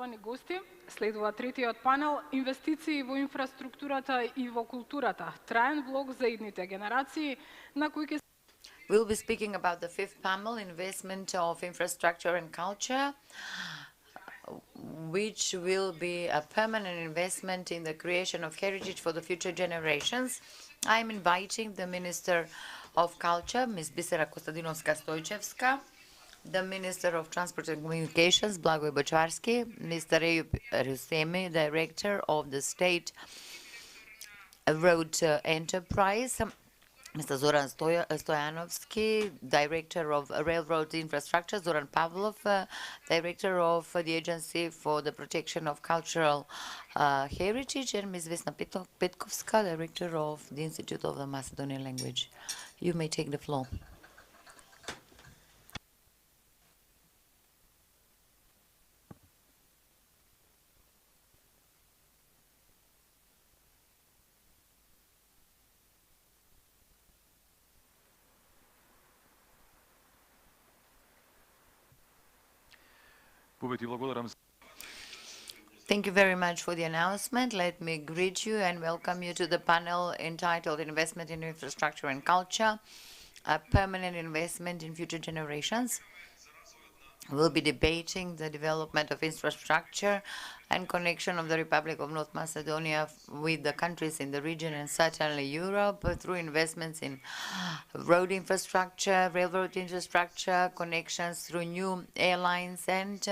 Почитувани гости, следува третиот панел Инвестиции во инфраструктурата и во културата. Траен блок за идните генерации на кој ќе We'll be speaking about the fifth panel, investment of infrastructure and culture, which will be a permanent investment in the creation of heritage for the future generations. I'm inviting the Minister of Culture, Ms. Bisera Kostadinovska-Stojčevska, the Minister of Transport and Communications, Blagoj Bočvarski, Mr. Eyüp Rüstemi, Director of the State Road Enterprise, Mr. Zoran Stoyanovski, Director of Railroad Infrastructure, Zoran Pavlov, Director of the Agency for the Protection of Cultural Heritage, and Ms. Vesna Petkovska, Director of the Institute of the Macedonian Language. You may take the floor. Thank you very much for the announcement. Let me greet you and welcome you to the panel entitled Investment in Infrastructure and Culture, a permanent investment in future generations. We'll be debating the development of infrastructure and connection of the Republic of North Macedonia with the countries in the region and certainly Europe through investments in road infrastructure, railroad infrastructure, connections through new airlines, and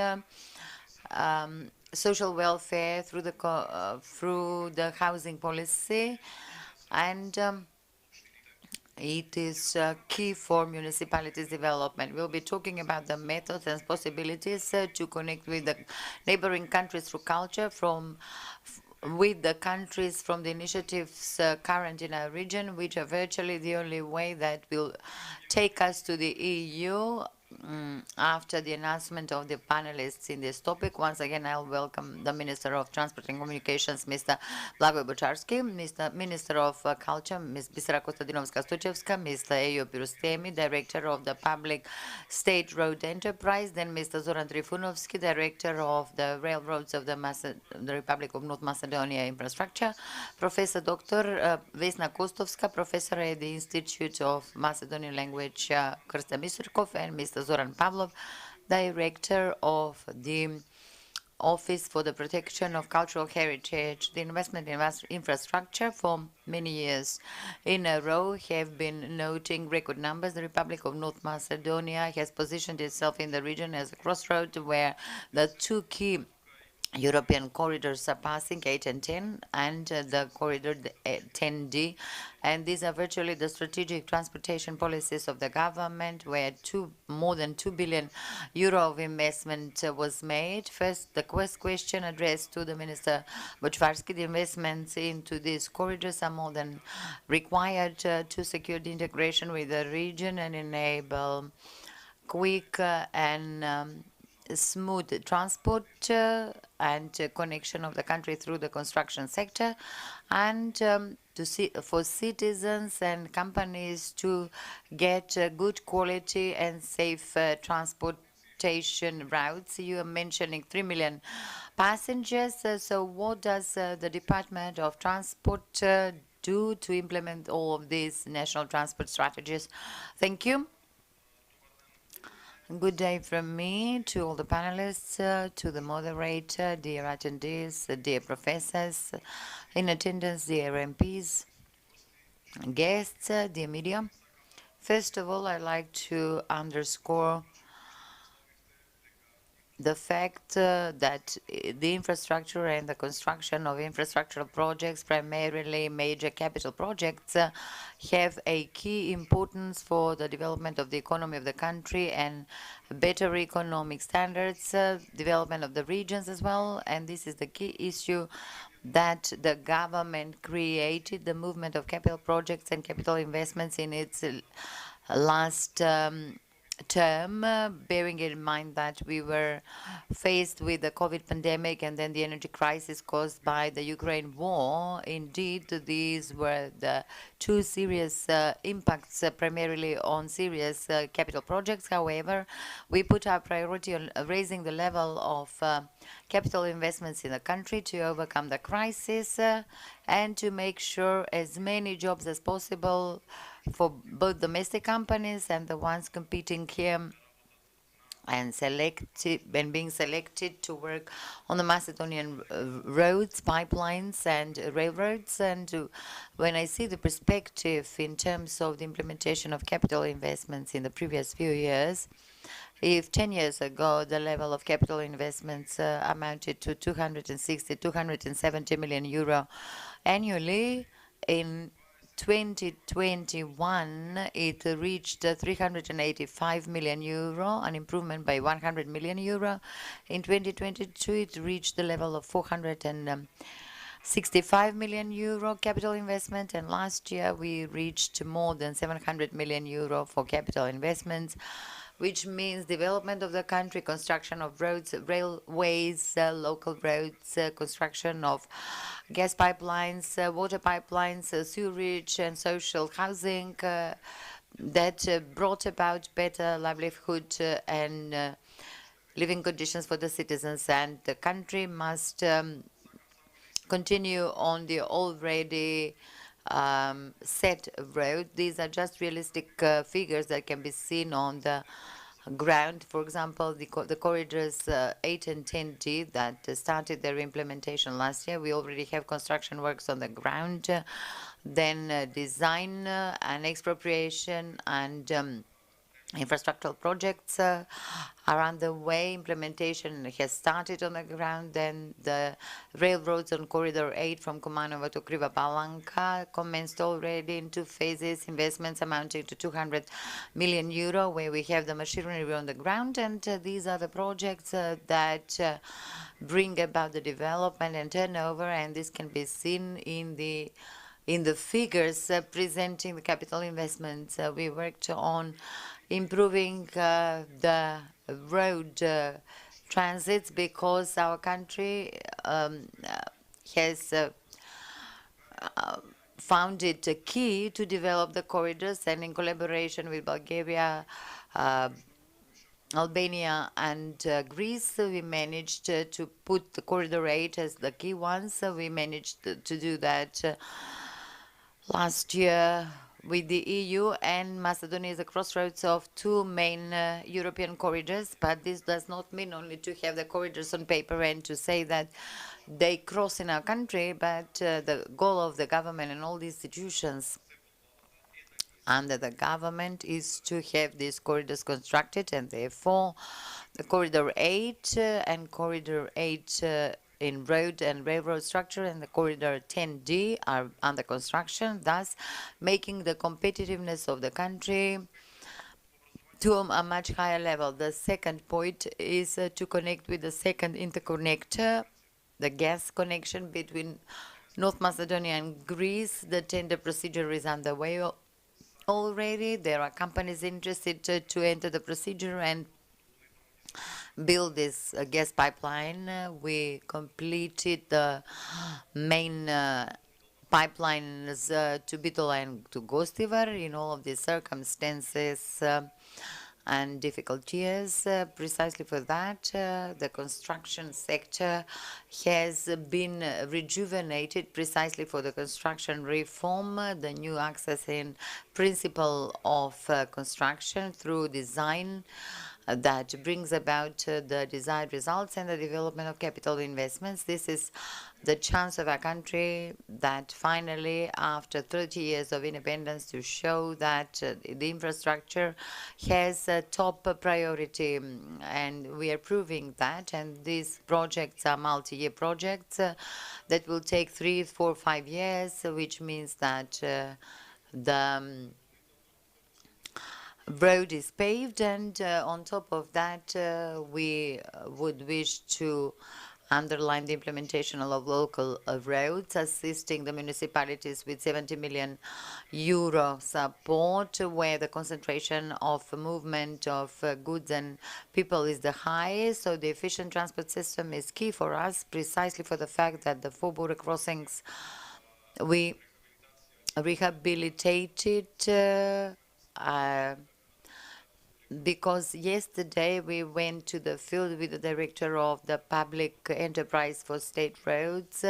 social welfare through the housing policy, and it is key for municipalities' development. We'll be talking about the methods and possibilities to connect with the neighboring countries through culture, with the countries from the initiatives current in our region, which are virtually the only way that will take us to the EU. After the announcement of the panelists in this topic, once again I'll welcome the Minister of Transport and Communications, Mr. Blagoj Bočvarski, Mr. Minister of Culture, Ms. Bisera Kostadinovska-Stojčevska, Mr. Eyüp Rüstemi, Director of the Public State Road Enterprise, then Mr. Zoran Trifunovski, Director of the Railroads of the Republic of North Macedonia Infrastructure, Professor Dr. Vesna Kostovska, Professor at the Institute of Macedonian Language, Krsta Biserkov, and Mr. Zoran Pavlov, Director of the Office for the Protection of Cultural Heritage. The investment in infrastructure for many years in a row have been noting record numbers. The Republic of North Macedonia has positioned itself in the region as a crossroad where the two key European corridors are passing, 8 and 10, and the corridor 10D, and these are virtually the strategic transportation policies of the government, where more than 2 billion euro of investment was made. First, the question addressed to the Minister Bočvarski: the investments into these corridors are more than required to secure the integration with the region and enable quick and smooth transport and connection of the country through the construction sector, and for citizens and companies to get good quality and safe transportation routes. You are mentioning 3 million passengers. So what does the Department of Transport do to implement all of these national transport strategies? Thank you. Good day from me to all the panelists, to the moderator, dear attendees, dear professors, in attendance, dear MPs, guests, dear media. First of all, I'd like to underscore the fact that the infrastructure and the construction of infrastructural projects, primarily major capital projects, have a key importance for the development of the economy of the country and better economic standards, development of the regions as well. And this is the key issue that the government created, the movement of capital projects and capital investments in its last term, bearing in mind that we were faced with the COVID pandemic and then the energy crisis caused by the Ukraine war. Indeed, these were the two serious impacts, primarily on serious capital projects. However, we put our priority on raising the level of capital investments in the country to overcome the crisis and to make sure as many jobs as possible for both domestic companies and the ones competing here and being selected to work on the Macedonian roads, pipelines, and railroads. And when I see the perspective in terms of the implementation of capital investments in the previous few years, if 10 years ago the level of capital investments amounted to 260, 270 million euro annually, in 2021, it reached 385 million euro, an improvement by 100 million euro. In 2022, it reached the level of 465 million euro capital investment, and last year we reached more than 700 million euro for capital investments, which means development of the country, construction of roads, railways, local roads, construction of gas pipelines, water pipelines, sewerage and social housing that brought about better livelihood and living conditions for the citizens. And the country must continue on the already set road. These are just realistic figures that can be seen on the ground. For example, the corridors 8 and 10D that started their implementation last year. We already have construction works on the ground, then design and expropriation and infrastructural projects are underway. Implementation has started on the ground. Then the railroads on Corridor 8 from Kumanovo to Kriva Palanka commenced already in 2 phases, investments amounting to 200 million euro, where we have the machinery on the ground. And these are the projects that bring about the development and turnover, and this can be seen in the figures presenting the capital investments. We worked on improving the road transits because our country has found it a key to develop the corridors, and in collaboration with Bulgaria, Albania and Greece, we managed to put the Corridor 8 as the key ones. We managed to do that last year with the EU, and Macedonia is a crossroads of 2 main European corridors. But this does not mean only to have the corridors on paper and to say that they cross in our country, but the goal of the government and all the institutions under the government is to have these corridors constructed, and therefore the Corridor 8 and Corridor 8 in road and railroad structure and the Corridor 10D are under construction, thus making the competitiveness of the country to a much higher level. The second point is to connect with the second interconnector, the gas connection between North Macedonia and Greece. The tender procedure is underway already. There are companies interested to enter the procedure and build this gas pipeline. We completed the main pipelines to Bitola and to Gostivar. In all of these circumstances and difficult years, precisely for that, the construction sector has been rejuvenated precisely for the construction reform, the new access in principle of construction through design that brings about the desired results and the development of capital investments. This is the chance of our country that finally, after 30 years of independence, to show that the infrastructure has a top priority, and we are proving that. And these projects are multi-year projects that will take 3, 4, 5 years, which means that the road is paved, and on top of that, we would wish to underlined the implementation of local roads, assisting the municipalities with 70 million euro support, where the concentration of movement of goods and people is the highest. So the efficient transport system is key for us, precisely for the fact that the 4 border crossings we rehabilitated because yesterday we went to the field with the director of the public enterprise for state roads,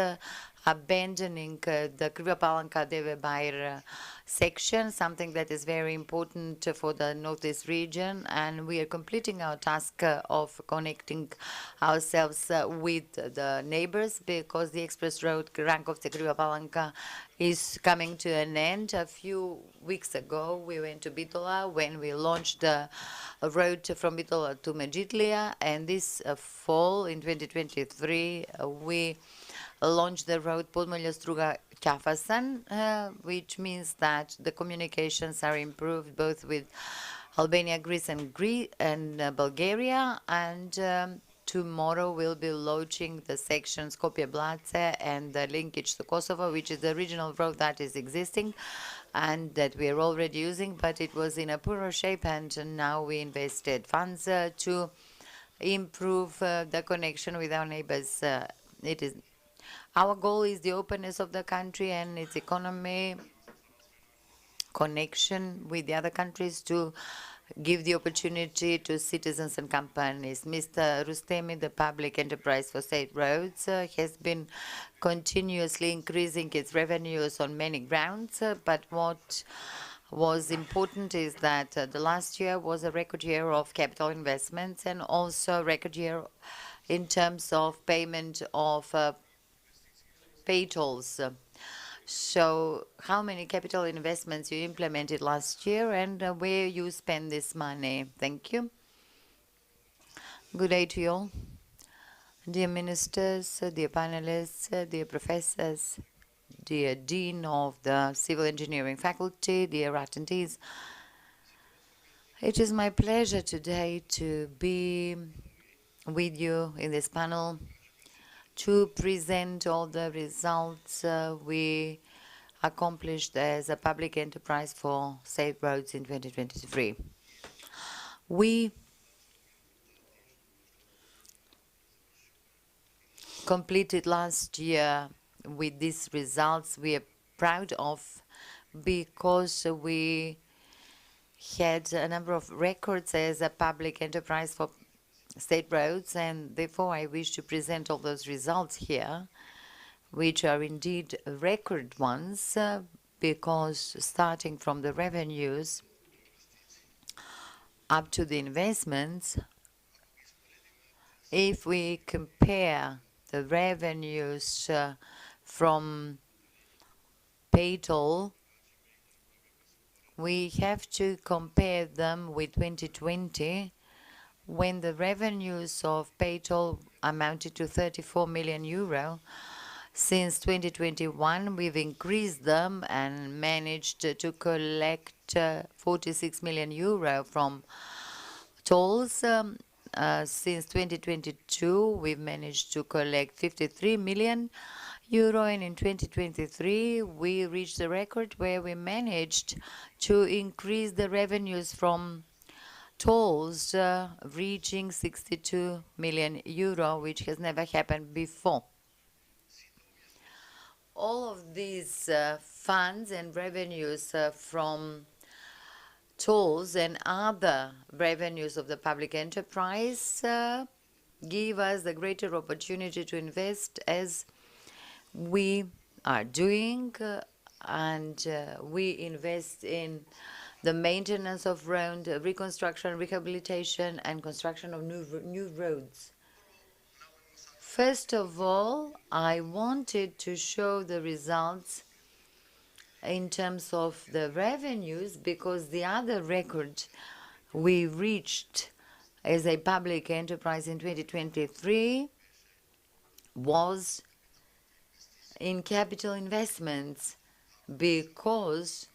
abandoning the Kriva-Palanka-Devebair section, something that is very important for the northeast region, and we are completing our task of connecting ourselves with the neighbors, because the express road Rankovce-Kriva-Palanka is coming to an end. A few weeks ago, we went to Bitola when we launched the road from Bitola to Medjugorje, and this fall in 2023, we launched the road Podmolje-Struga-Kafasan, which means that the communications are improved both with Albania, Greece, and Bulgaria, and tomorrow we'll be launching the section Skopje-Blace and the linkage to Kosovo, which is the regional road that is existing and that we are already using, but it was in a poorer shape, and now we invested funds to improve the connection with our neighbors. Our goal is the openness of the country and its economy, connection with the other countries to give the opportunity to citizens and companies. Mr. Rustemi, the public enterprise for state roads, has been continuously increasing its revenues on many grounds, but what was important is that the last year was a record year of capital investments and also a record year in terms of payment of pay tolls. So how many capital investments you implemented last year and where you spend this money? Thank you. Good day to you all. Dear ministers, dear panelists, dear professors, dear dean of the civil engineering faculty, dear attendees. It is my pleasure today to be with you in this panel to present all the results we accomplished as a public enterprise for state roads in 2023. We completed last year with these results we are proud of, because we had a number of records as a public enterprise for state roads, and therefore I wish to present all those results here, which are indeed record ones, because starting from the revenues up to the investments, if we compare the revenues from pay toll, we have to compare them with 2020, when the revenues of pay toll amounted to 34 million euro. Since 2021, we've increased them and managed to collect 46 million euro from tolls. Since 2022, we've managed to collect 53 million euro, and in 2023, we reached a record where we managed to increase the revenues from tolls, reaching 62 million euro, which has never happened before. All of these funds and revenues from tolls and other revenues of the public enterprise give us the greater opportunity to invest as we are doing, and we invest in the maintenance of road, reconstruction, rehabilitation, and construction of new roads. First of all, I wanted to show the results in terms of the revenues, because the other record we reached as a public enterprise in 2023 was in capital investments, because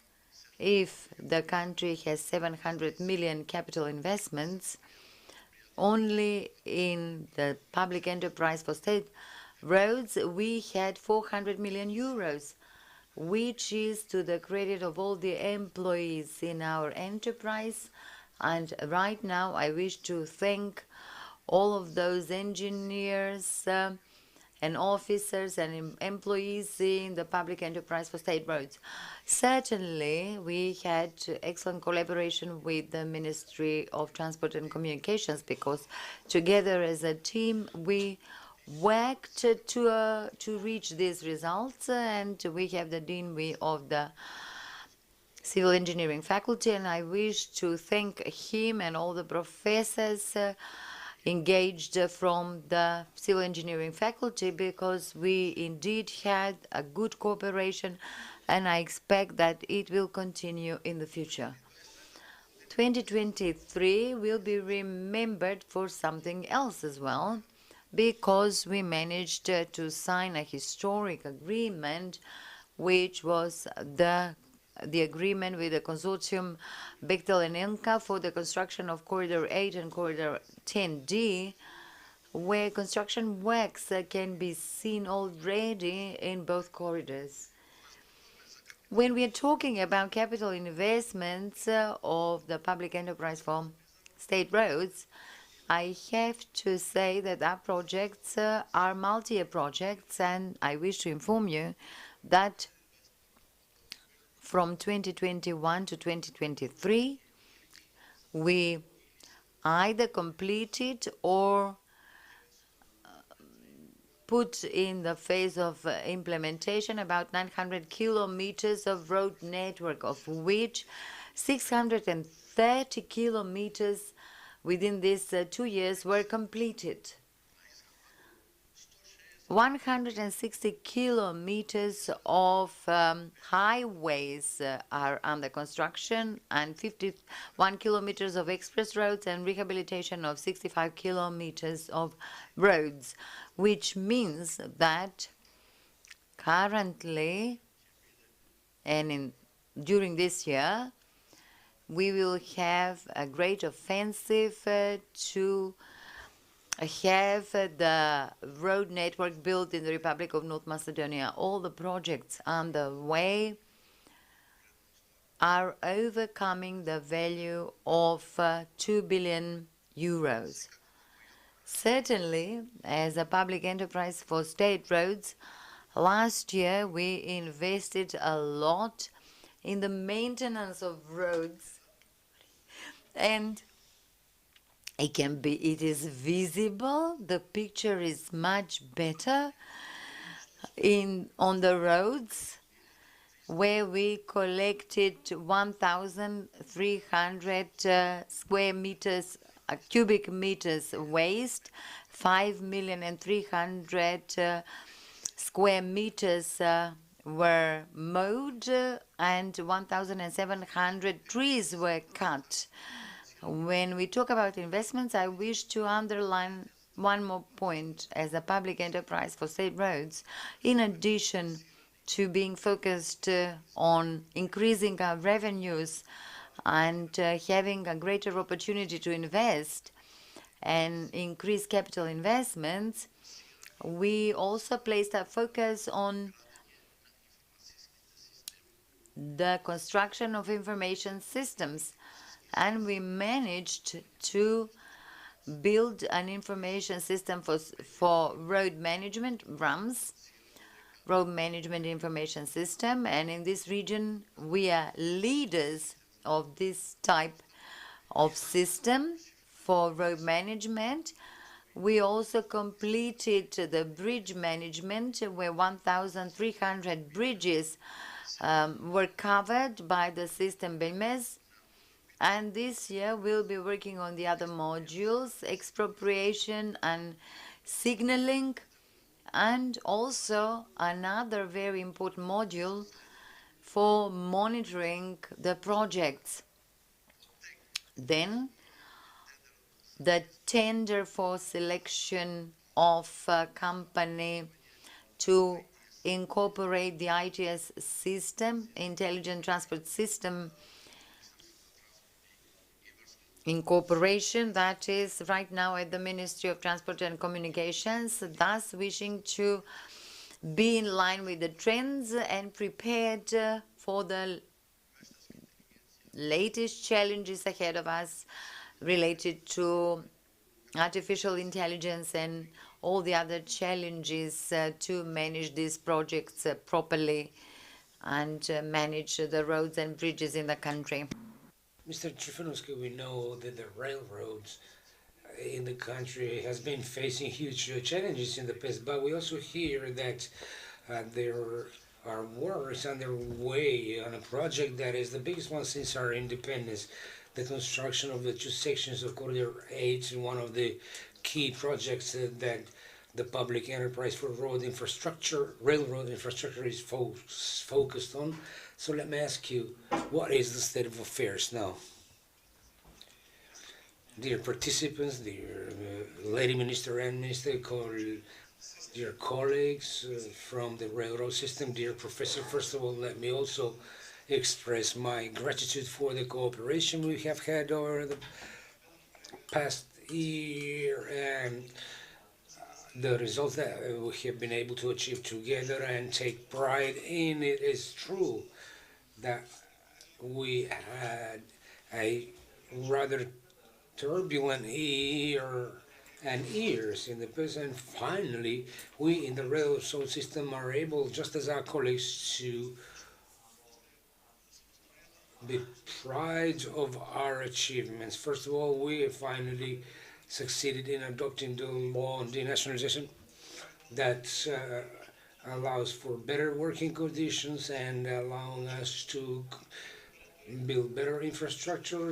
if the country has 700 million capital investments, only in the public enterprise for state roads, we had 400 million euros, which is to the credit of all the employees in our enterprise. And right now, I wish to thank all of those engineers and officers and employees in the public enterprise for state roads. Certainly, we had excellent collaboration with the Ministry of Transport and Communications, because together as a team, we worked to reach these results, and we have the Dean of the Civil Engineering Faculty, and I wish to thank him and all the professors engaged from the Civil Engineering Faculty, because we indeed had a good cooperation, and I expect that it will continue in the future. 2023 will be remembered for something else as well, because we managed to sign a historic agreement, which was the agreement with the consortium Bechtel and Ilka for the construction of Corridor 8 and Corridor 10D, where construction works can be seen already in both corridors. When we are talking about capital investments of the public enterprise for state roads, I have to say that our projects are multi-year projects, and I wish to inform you that from 2021 to 2023, we either completed or put in the phase of implementation about 900 kilometers of road network, of which 630 kilometers within these 2 years were completed. 160 kilometers of highways are under construction, and 51 kilometers of express roads, and rehabilitation of 65 kilometers of roads, which means that currently and during this year, we will have a great offensive to have the road network built in the Republic of North Macedonia. All the projects on the way are overcoming the value of 2 billion euros. Certainly, as a public enterprise for state roads, last year we invested a lot in the maintenance of roads, and it is visible, the picture is much better on the roads, where we collected 1,300 square meters, cubic meters waste, 5,300,000 square meters were mowed, and 1,700 trees were cut. When we talk about investments, I wish to underline one more point. As a public enterprise for state roads, in addition to being focused on increasing our revenues and having a greater opportunity to invest and increase capital investments, we also placed our focus on the construction of information systems. And we managed to build an information system for road management, RAMS, Road Management Information System. And in this region, we are leaders of this type of system for road management. We also completed the bridge management, where 1,300 bridges were covered by the system BMS. And this year we'll be working on the other modules, expropriation and signaling, and also another very important module for monitoring the projects. Then the tender for selection of a company to incorporate the ITS system, Intelligent Transport System, incorporation that is right now at the Ministry of Transport and Communications, thus wishing to be in line with the trends and prepared for the latest challenges ahead of us related to artificial intelligence and all the other challenges to manage these projects properly and manage the roads and bridges in the country. Mr. Trifonowski, we know that the railroads in the country has been facing huge challenges in the past, but we also hear that there are works underway on a project that is the biggest one since our independence, the construction of the two sections of Corridor 8, one of the key projects that the public enterprise for railroad infrastructure is focused on. So let me ask you, what is the state of affairs now? Dear participants, dear Lady Minister and Minister, dear colleagues from the railroad system, dear Professor, first of all, let me also express my gratitude for the cooperation we have had over the past year and the results that we have been able to achieve together and take pride in. It is true that we had a rather turbulent years in the past, and finally we in the railroad system are able, just as our colleagues, to be proud of our achievements. First of all, we finally succeeded in adopting the law on denationalization that allows for better working conditions and allowing us to build better infrastructure,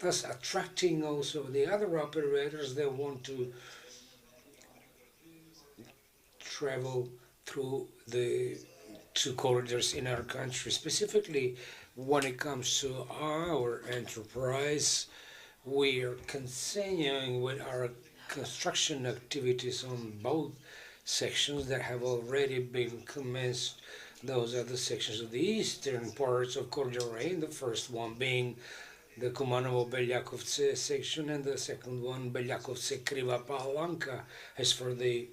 thus attracting also the other operators that want to travel through the two corridors in our country. Specifically, when it comes to our enterprise, we are continuing with our construction activities on both sections that have already been commenced. Those are the sections of the eastern parts of Corridor 8, the first one being the Kumanovo-Beljakovce section, and the second one, Beljakovce-Kriva Palanka. As for the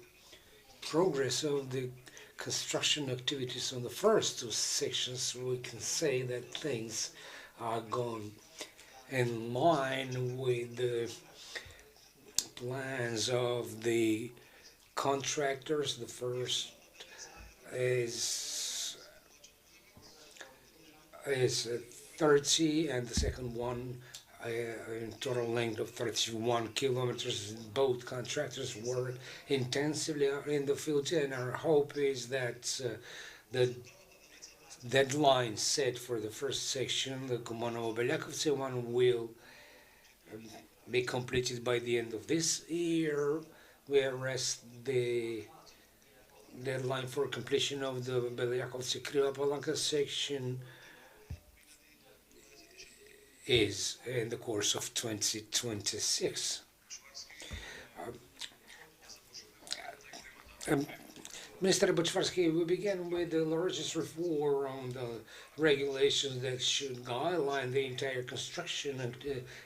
progress of the construction activities on the first two sections, we can say that things are going in line with the plans of the contractors. The first is 30, and the second one in total length of 31 kilometers. Both contractors work intensively in the field, and our hope is that the deadline set for the first section, the Kumanovo-Beljakovce one, will be completed by the end of this year, whereas the deadline for completion of the Beljakovce-Kriva Palanka section is in the course of 2026. Mr. Boczwarski, we began with the largest reform on the regulations that should guideline the entire construction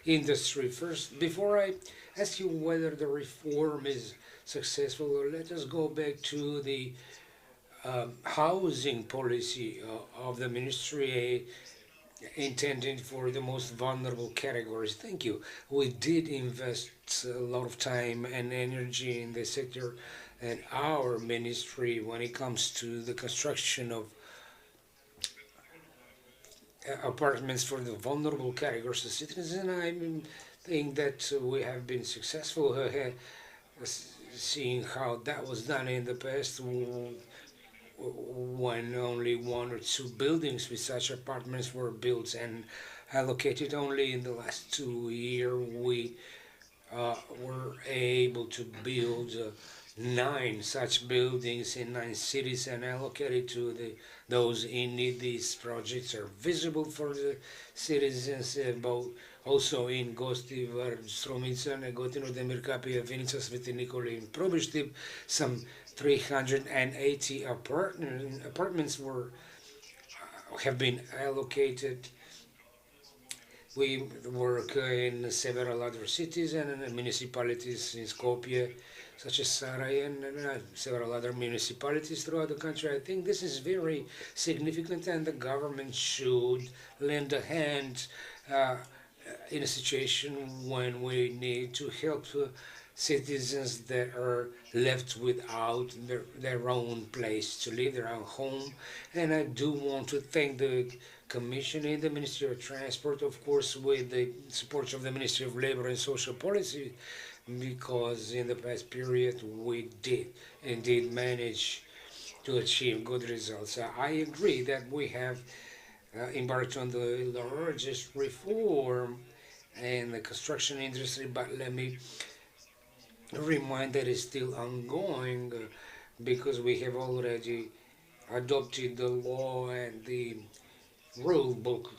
industry. First, before I ask you whether the reform is successful, let us go back to the housing policy of the ministry intended for the most vulnerable categories. Thank you. We did invest a lot of time and energy in the sector and our ministry when it comes to the construction of apartments for the vulnerable categories of citizens, and I think that we have been successful seeing how that was done in the past, when only one or two buildings with such apartments were built and allocated. Only in the last 2 years we were able to build 9 such buildings in 9 cities and allocated to those in need. These projects are visible for the citizens, both also in Gosti, Stromica, Negotino, Demirkapi, Vinica, Sveti Nikoli, and Probishtip. Some 380 apartments have been allocated We work in several other cities and municipalities in Skopje, such as Sarai and several other municipalities throughout the country. I think this is very significant, and the government should lend a hand in a situation when we need to help citizens that are left without their own place to live, their own home. And I do want to thank the Commission and the Ministry of Transport, of course, with the support of the Ministry of Labour and Social Policy, because in the past period we did indeed manage to achieve good results. I agree that we have embarked on the largest reform in the construction industry, but let me remind that it's still ongoing because we have already adopted the law and the rule book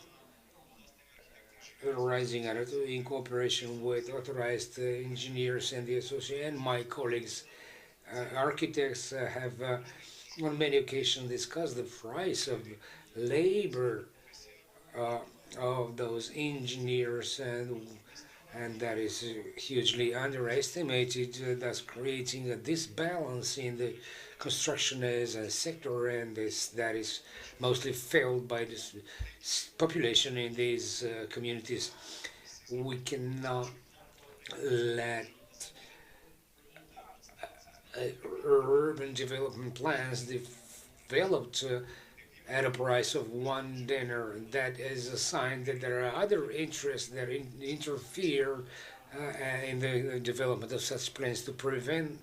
arising out of it in cooperation with authorized engineers and the association. And my colleagues, architects, have on many occasions discussed the price of labor of those engineers, and that is hugely underestimated, thus creating a disbalance in the construction as a sector, and that is mostly felt by this population in these communities. We cannot let urban development plans developed at a price of one dinner. That is a sign that there are other interests that interfere in the development of such plans. To prevent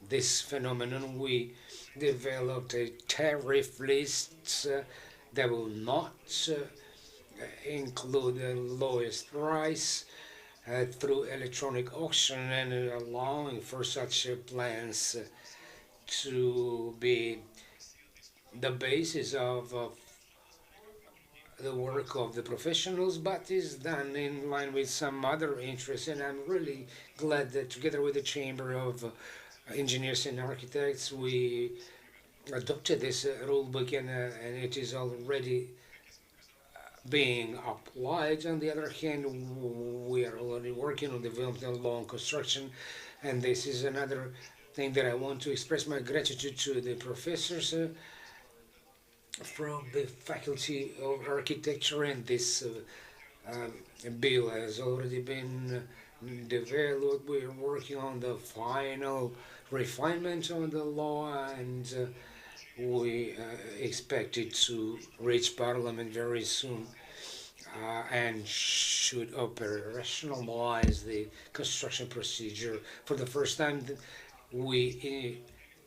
this phenomenon, we developed a tariff list that will not include the lowest price through electronic auction, and allowing for such plans to be the basis of the work of the professionals, but is done in line with some other interests. And I'm really glad that together with the Chamber of Engineers and Architects, we adopted this rule book, and it is already being applied. On the other hand, we are already working on developing a law on construction, and this is another thing that I want to express my gratitude to the professors from the Faculty of Architecture, and this bill has already been developed. We're working on the final refinement on the law, and we expect it to reach Parliament very soon and should operationalize the construction procedure. For the first time, we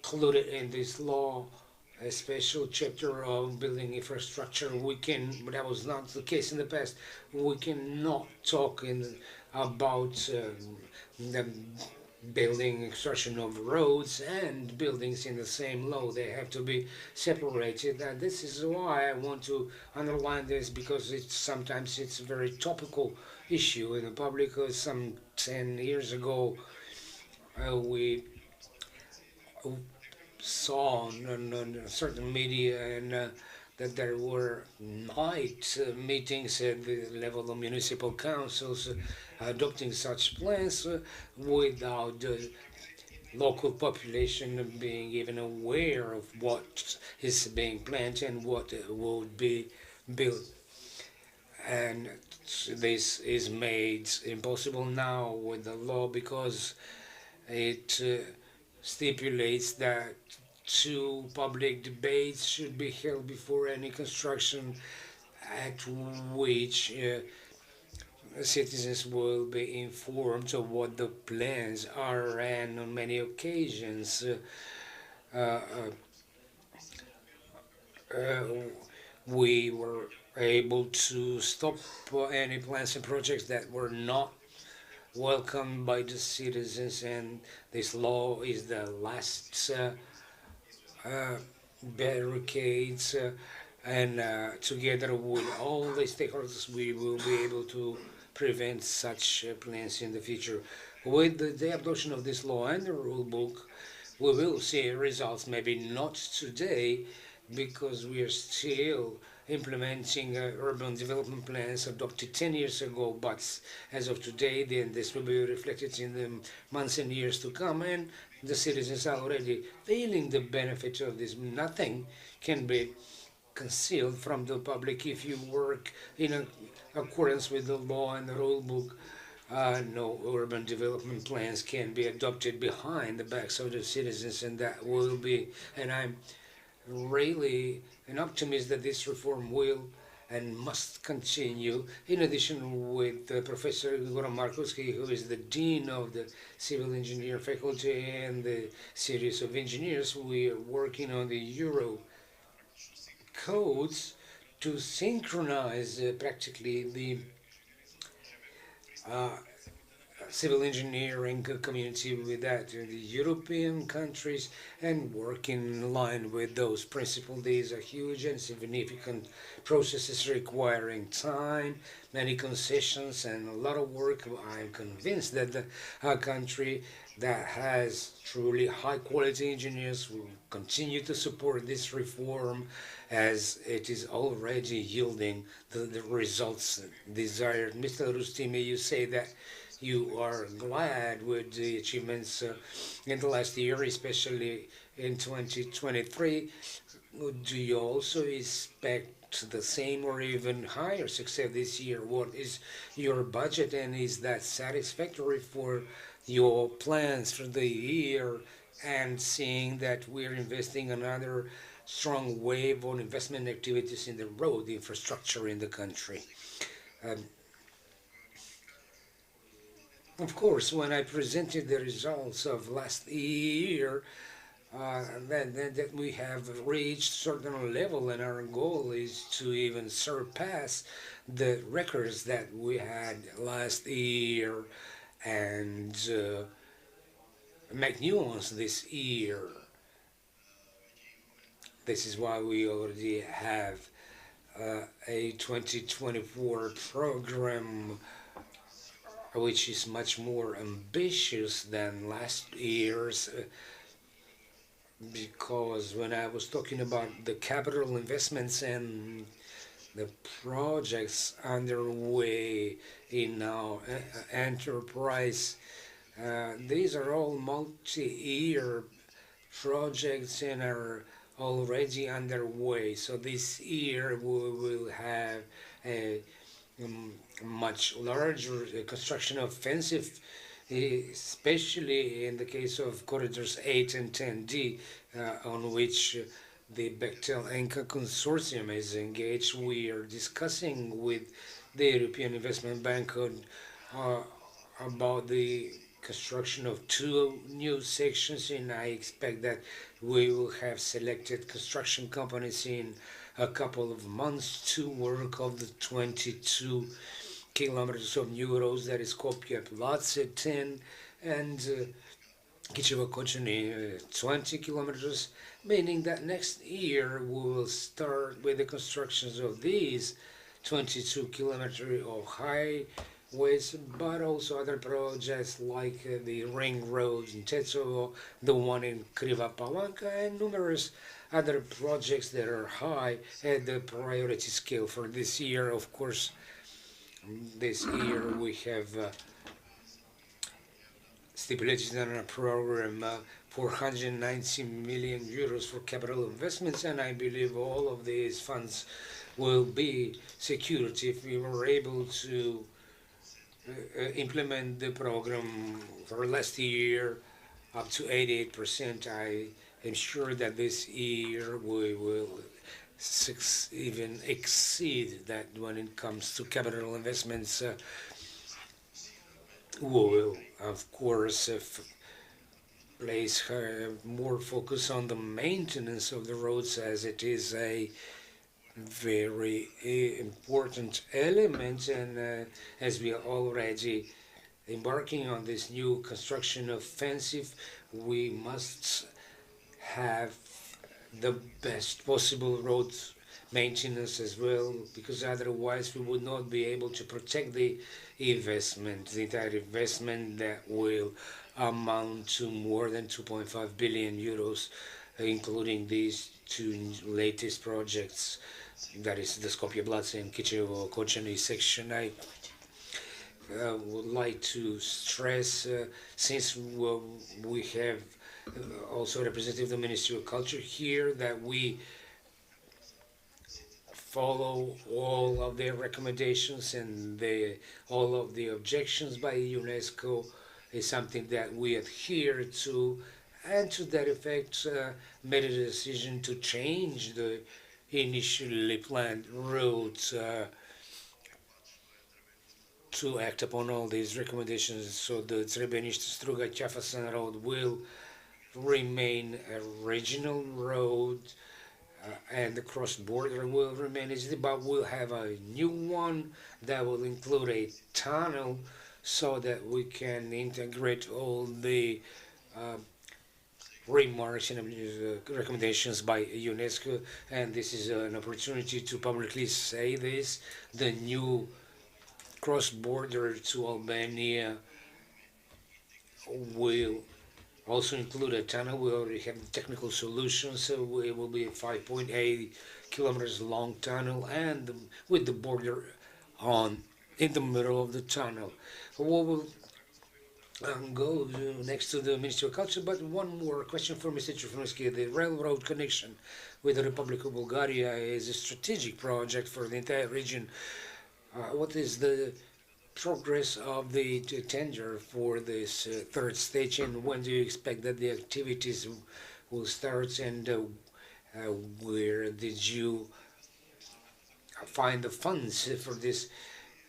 included in this law a special chapter of building infrastructure. That was not the case in the past. We cannot talk about the building construction of roads and buildings in the same law. They have to be separated. And this is why I want to underline this, because sometimes it's a very topical issue in the public. Some 10 years ago, we saw on certain media and that there were night meetings at the level of municipal councils adopting such plans without the local population being even aware of what is being planned and what would be built. And this is made impossible now with the law, because it stipulates that 2 public debates should be held before any construction, at which citizens will be informed of what the plans are. And on many occasions we were able to stop any plans and projects that were not welcomed by the citizens, and this law is the last barricades, and together with all the stakeholders we will be able to prevent such plans in the future. With the adoption of this law and the rule book, we will see results, maybe not today, because we are still implementing urban development plans adopted 10 years ago, but as of today, then this will be reflected in the months and years to come, and the citizens are already feeling the benefit of this. Nothing can be concealed from the public if you work in accordance with the law and the rule book. No urban development plans can be adopted behind the backs of the citizens, and that will be, and I'm really an optimist that this reform will and must continue. In addition, with Professor Igor Markovsky, who is the Dean of the Civil Engineer Faculty and the series of engineers, we are working on the Euro codes to synchronize practically the civil engineering community with that in the European countries and work in line with those principles. These are huge and significant processes requiring time, many concessions, and a lot of work. I'm convinced that a country that has truly high quality engineers will continue to support this reform as it is already yielding the results desired. Mr. Rustimi, you say that you are glad with the achievements in the last year, especially in 2023. Do you also expect the same or even higher success this year? What is your budget, and is that satisfactory for your plans for the year, and seeing that we're investing another strong wave on investment activities in the road infrastructure in the country? Of course, when I presented the results of last year, that we have reached certain level, and our goal is to even surpass the records that we had last year and make new ones this year. This is why we already have a 2024 program which is much more ambitious than last year's, because when I was talking about the capital investments and the projects underway in our enterprise, these are all multi-year projects and are already underway. So this year we will have a much larger construction offensive, especially in the case of corridors 8 and 10D, on which the Bechtel Enca consortium is engaged. We are discussing with the European Investment Bank about the construction of 2 new sections, and I expect that we will have selected construction companies in a couple of months to work of the 22 kilometers of new roads, that is Skopje Platze 10 and Kičevo Kočani 20 kilometers, meaning that next year we will start with the constructions of these 22 kilometers of highways, but also other projects like the ring road in Tetsovo, the one in Kriva Palanka, and numerous other projects that are high at the priority scale for this year. Of course, this year we have stipulated in our program 490 million euros for capital investments, and I believe all of these funds will be secured if we were able to implement the program for last year up to 88%. I am sure that this year we will even exceed that when it comes to capital investments. We will, of course, place more focus on the maintenance of the roads, as it is a very important element, and as we are already embarking on this new construction offensive, we must have the best possible road maintenance as well, because otherwise we would not be able to protect the investment, the entire investment that will amount to more than 2.5 billion euros including these two latest projects, that is the Skopje-Blace and Kičevo-Kočani section. I would like to stress, since we have also a representative of the Ministry of Culture here, that we follow all of their recommendations, and all of the objections by UNESCO is something that we adhere to, and to that effect made a decision to change the initially planned route to act upon all these recommendations. So the Srebreništa-Struga-Ćafasan road will remain a regional road, and the cross-border will remain easy, but we'll have a new one that will include a tunnel so that we can integrate all the remarks and recommendations by UNESCO. And this is an opportunity to publicly say this. The new cross-border to Albania will also include a tunnel. We already have technical solutions, so it will be a 5.8 kilometers long tunnel, and with the border in the middle of the tunnel. We will go next to the Ministry of Culture, but one more question for Mr. Trifunovsky. The railroad connection with the Republic of Bulgaria is a strategic project for the entire region. What is the progress of the tender for this third stage, and when do you expect that the activities will start, and where did you find the funds for this?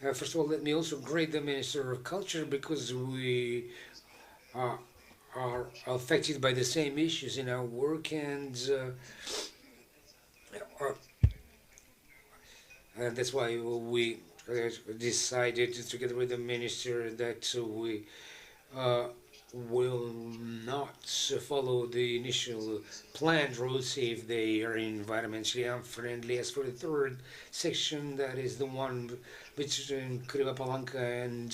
First of all, let me also greet the Minister of Culture, because we are affected by the same issues in our work, and that's why we decided, together with the Minister, that we will not follow the initial planned routes if they are environmentally unfriendly. As for the third section, that is the one between Kriva Palanka and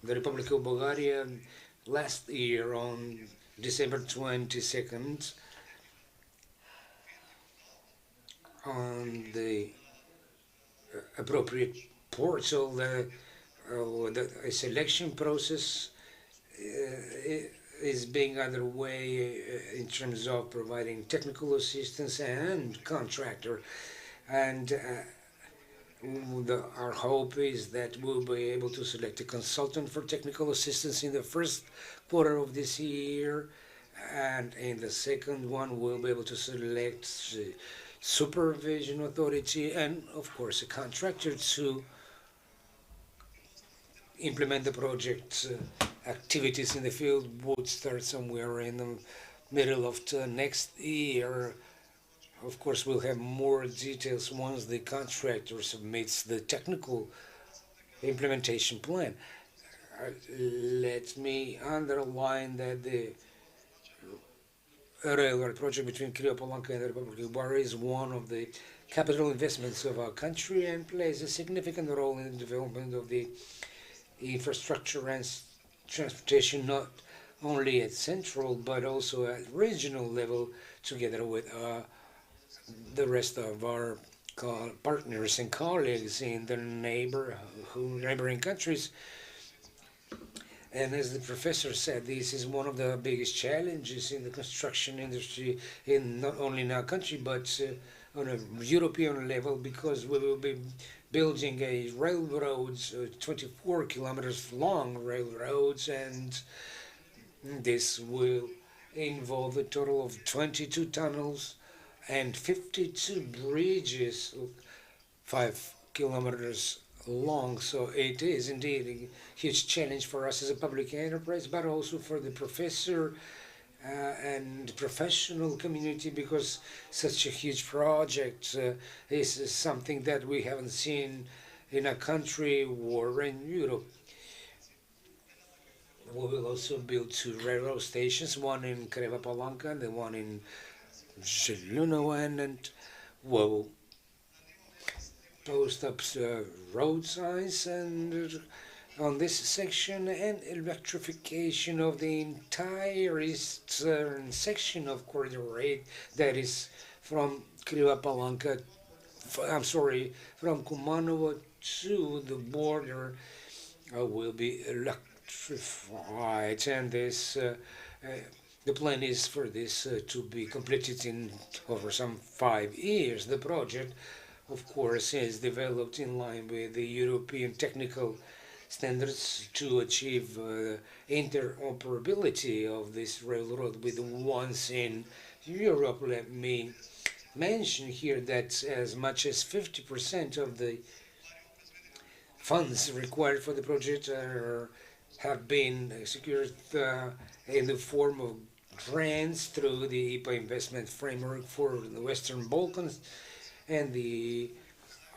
the Republic of Bulgaria, last year on December 22nd, on the appropriate portal, the selection process is being underway in terms of providing technical assistance and contractor, and our hope is that we'll be able to select a consultant for technical assistance in the first quarter of this year, and in the second one we'll be able to select supervision authority and of course a contractor to implement the project. Activities in the field would start somewhere in the middle of next year. Of course, we'll have more details once the contractor submits the technical implementation plan. Let me underline that the railroad project between Kriva Palanka and the Republic of Bulgaria is one of the capital investments of our country and plays a significant role in the development of the infrastructure and transportation, not only at central but also at regional level, together with the rest of our partners and colleagues in the neighboring countries. And as the professor said, this is one of the biggest challenges in the construction industry, in not only in our country but on a European level, because we will be building a railroads, 24 kilometers long railroads, and this will involve a total of 22 tunnels and 52 bridges, 5 kilometers long. So it is indeed a huge challenge for us as a public enterprise, but also for the professor and professional community, because such a huge project is something that we haven't seen in a country or in Europe. We will also build 2 railroad stations, one in Kriva Palanka and the one in Želunovan, and we'll post up road signs and on this section, and electrification of the entire eastern section of Corridor 8, that is from Kriva Palanka, from Kumanovo to the border, will be electrified, and the plan is for this to be completed in over some 5 years. The project, of course, is developed in line with the European technical standards to achieve interoperability of this railroad with the ones in Europe. Let me mention here that as much as 50% of the funds required for the project have been secured in the form of grants through the IPA investment framework for the Western Balkans, and the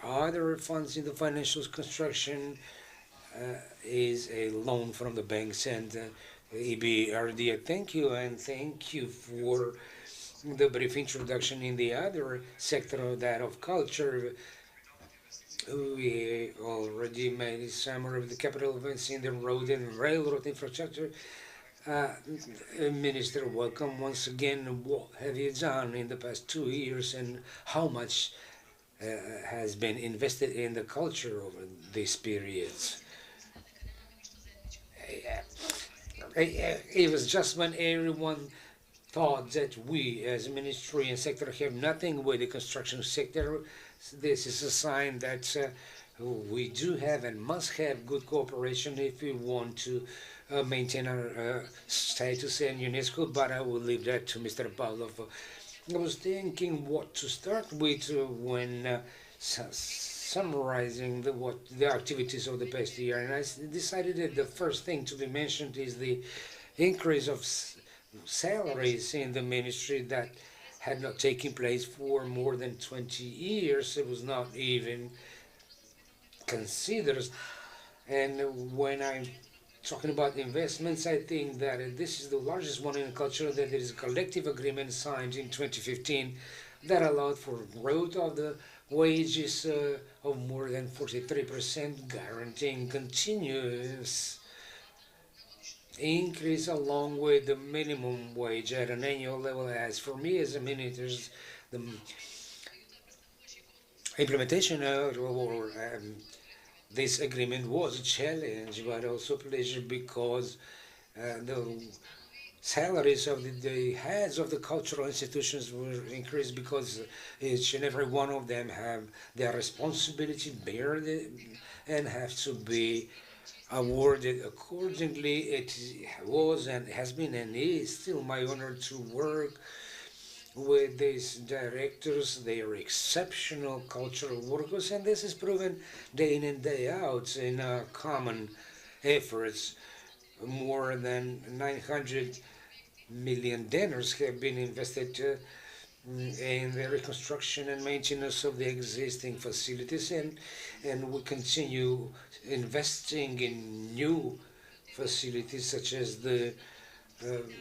other funds in the financial construction is a loan from the banks and EBRD. Thank you, and thank you for the brief introduction in the other sector, that of culture. We already made a summary of the capital events in the road and railroad infrastructure. Minister, welcome once again. What have you done in the past 2 years, and how much has been invested in the culture over these periods? It was just when everyone thought that we as a ministry and sector have nothing with the construction sector. This is a sign that we do have and must have good cooperation if we want to maintain our status in UNESCO, but I will leave that to Mr. Pavlov. I was thinking what to start with when summarizing the activities of the past year, and I decided that the first thing to be mentioned is the increase of salaries in the ministry that had not taken place for more than 20 years. It was not even considered. And when I'm talking about investments, I think that this is the largest one in culture, that there is a collective agreement signed in 2015 that allowed for growth of the wages of more than 43%, guaranteeing continuous increase along with the minimum wage at an annual level. As for me as a minister, the implementation of this agreement was a challenge, but also a pleasure, because the salaries of the heads of the cultural institutions were increased, because each and every one of them have their responsibility, bear and have to be awarded accordingly. It was and has been and is still my honor to work with these directors. They are exceptional cultural workers, and this is proven day in and day out in our common efforts. More than 900 million dinners have been invested in the reconstruction and maintenance of the existing facilities, and we continue investing in new facilities such as the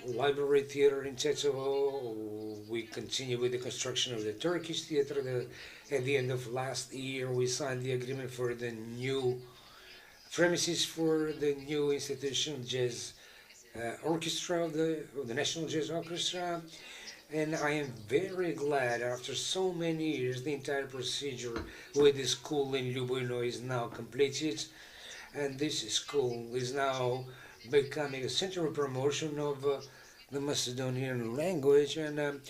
library theater in Tetovo. We continue with the construction of the Turkish theater. At the end of last year, we signed the agreement for the new premises for the new institution, jazz orchestra of the National Jazz Orchestra. And I am very glad, after so many years, the entire procedure with the school in Ljubojno is now completed, and this school is now becoming a center of promotion of the Macedonian language, and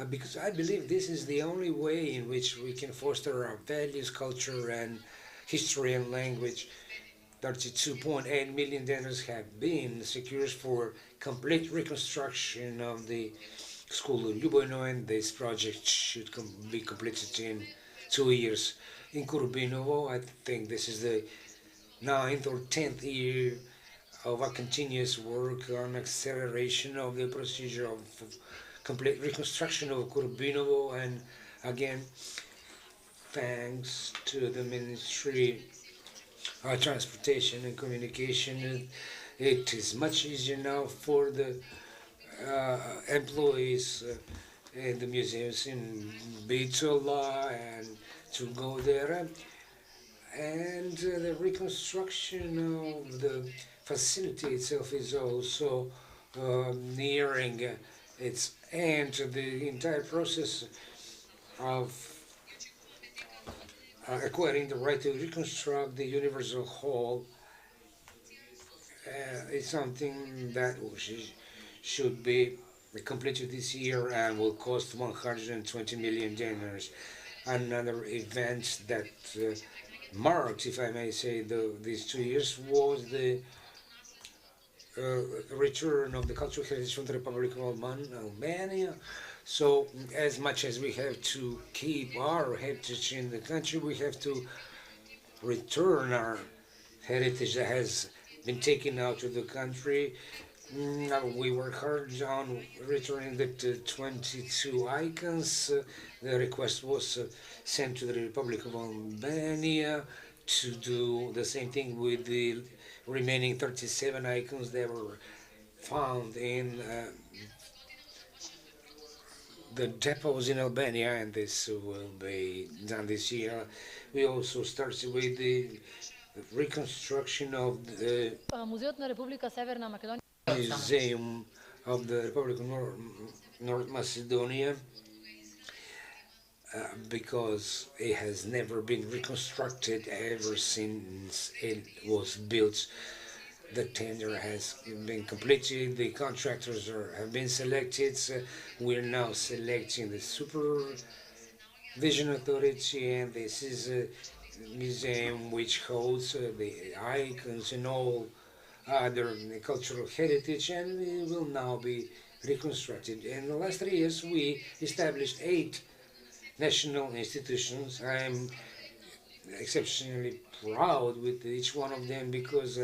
because I believe this is the only way in which we can foster our values, culture, and history and language. 32.8 million dinners have been secured for complete reconstruction of the school in Ljubojno, and this project should be completed in 2 years. In Kurbinovo, I think this is the 9th or 10th year of a continuous work on acceleration of the procedure of complete reconstruction of Kurbinovo, and again, thanks to the Ministry of Transportation and Communication, it is much easier now for the employees in the museums in Bitola and to go there. And the reconstruction of the facility itself is also nearing its end. The entire process of acquiring the right to reconstruct the Universal Hall is something that should be completed this year and will cost $120 million. Another event that marked, if I may say, these 2 years was the return of the cultural heritage from the Republic of Albania. So as much as we have to keep our heritage in the country, we have to return our heritage that has been taken out of the country. We work hard on returning the 22 icons. The request was sent to the Republic of Albania to do the same thing with the remaining 37 icons that were found in the depots in Albania, and this will be done this year. We also started with the reconstruction of the Музеот на Република Северна Македонија Museum of the Republic of North Macedonia, because it has never been reconstructed ever since it was built. The tender has been completed, the contractors have been selected. We're now selecting the supervision authority, and this is a museum which holds the icons and all other cultural heritage, and it will now be reconstructed. In the last 3 years, we established 8 national institutions. I'm exceptionally proud with each one of them because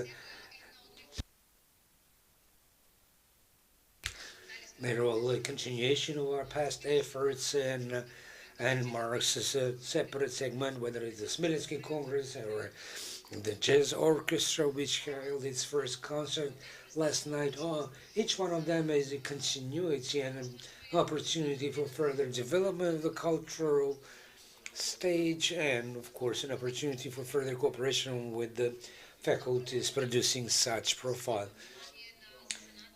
they're all a continuation of our past efforts and marks as a separate segment, whether it's the Smilenski Congress or the Jazz Orchestra, which held its first concert last night. Each one of them is a continuity and an opportunity for further development of the cultural stage, and of course an opportunity for further cooperation with the faculties producing such profile.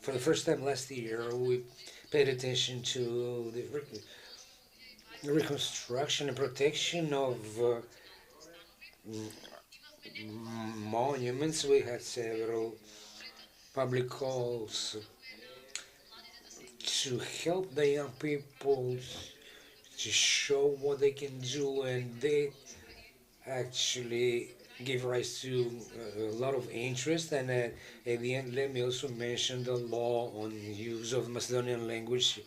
For the first time last year, we paid attention to the reconstruction and protection of monuments. We had several public calls to help the young people to show what they can do, and they actually give rise to a lot of interest. And at the end, let me also mention the law on use of Macedonian language,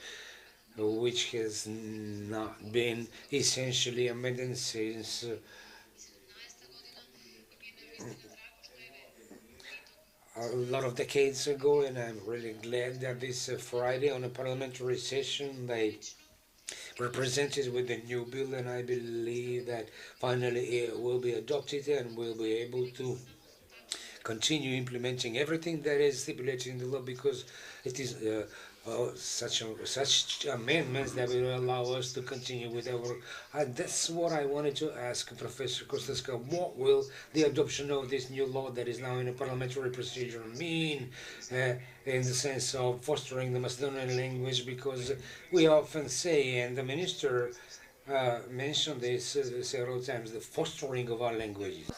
which has not been essentially amended since a lot of decades ago, and I'm really glad that this Friday on a parliamentary session they were presented with a new bill, and I believe that finally it will be adopted and we'll be able to continue implementing everything that is stipulated in the law, because it is such amendments that will allow us to continue with our work. That's what I wanted to ask Professor Kosteska. What will the adoption of this new law that is now in a parliamentary procedure mean in the sense of fostering the Macedonian language? Because we often say, and the minister mentioned this several times, the fostering of our languages.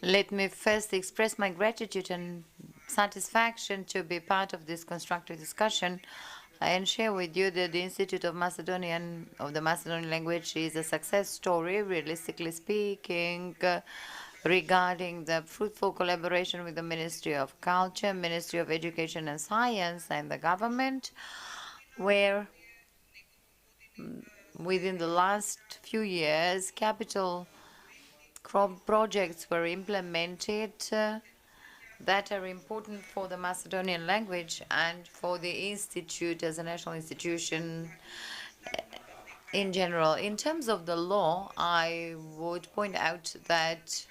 Let me first express my gratitude and satisfaction to be part of this constructive discussion and share with you that the Institute of the Macedonian Language is a success story, realistically speaking, regarding the fruitful collaboration with the Ministry of Culture, Ministry of Education and Science, and the government, where within the last few years, capital projects were implemented that are important for the Macedonian language and for the institute as a national institution in general. In terms of the law, I would point out that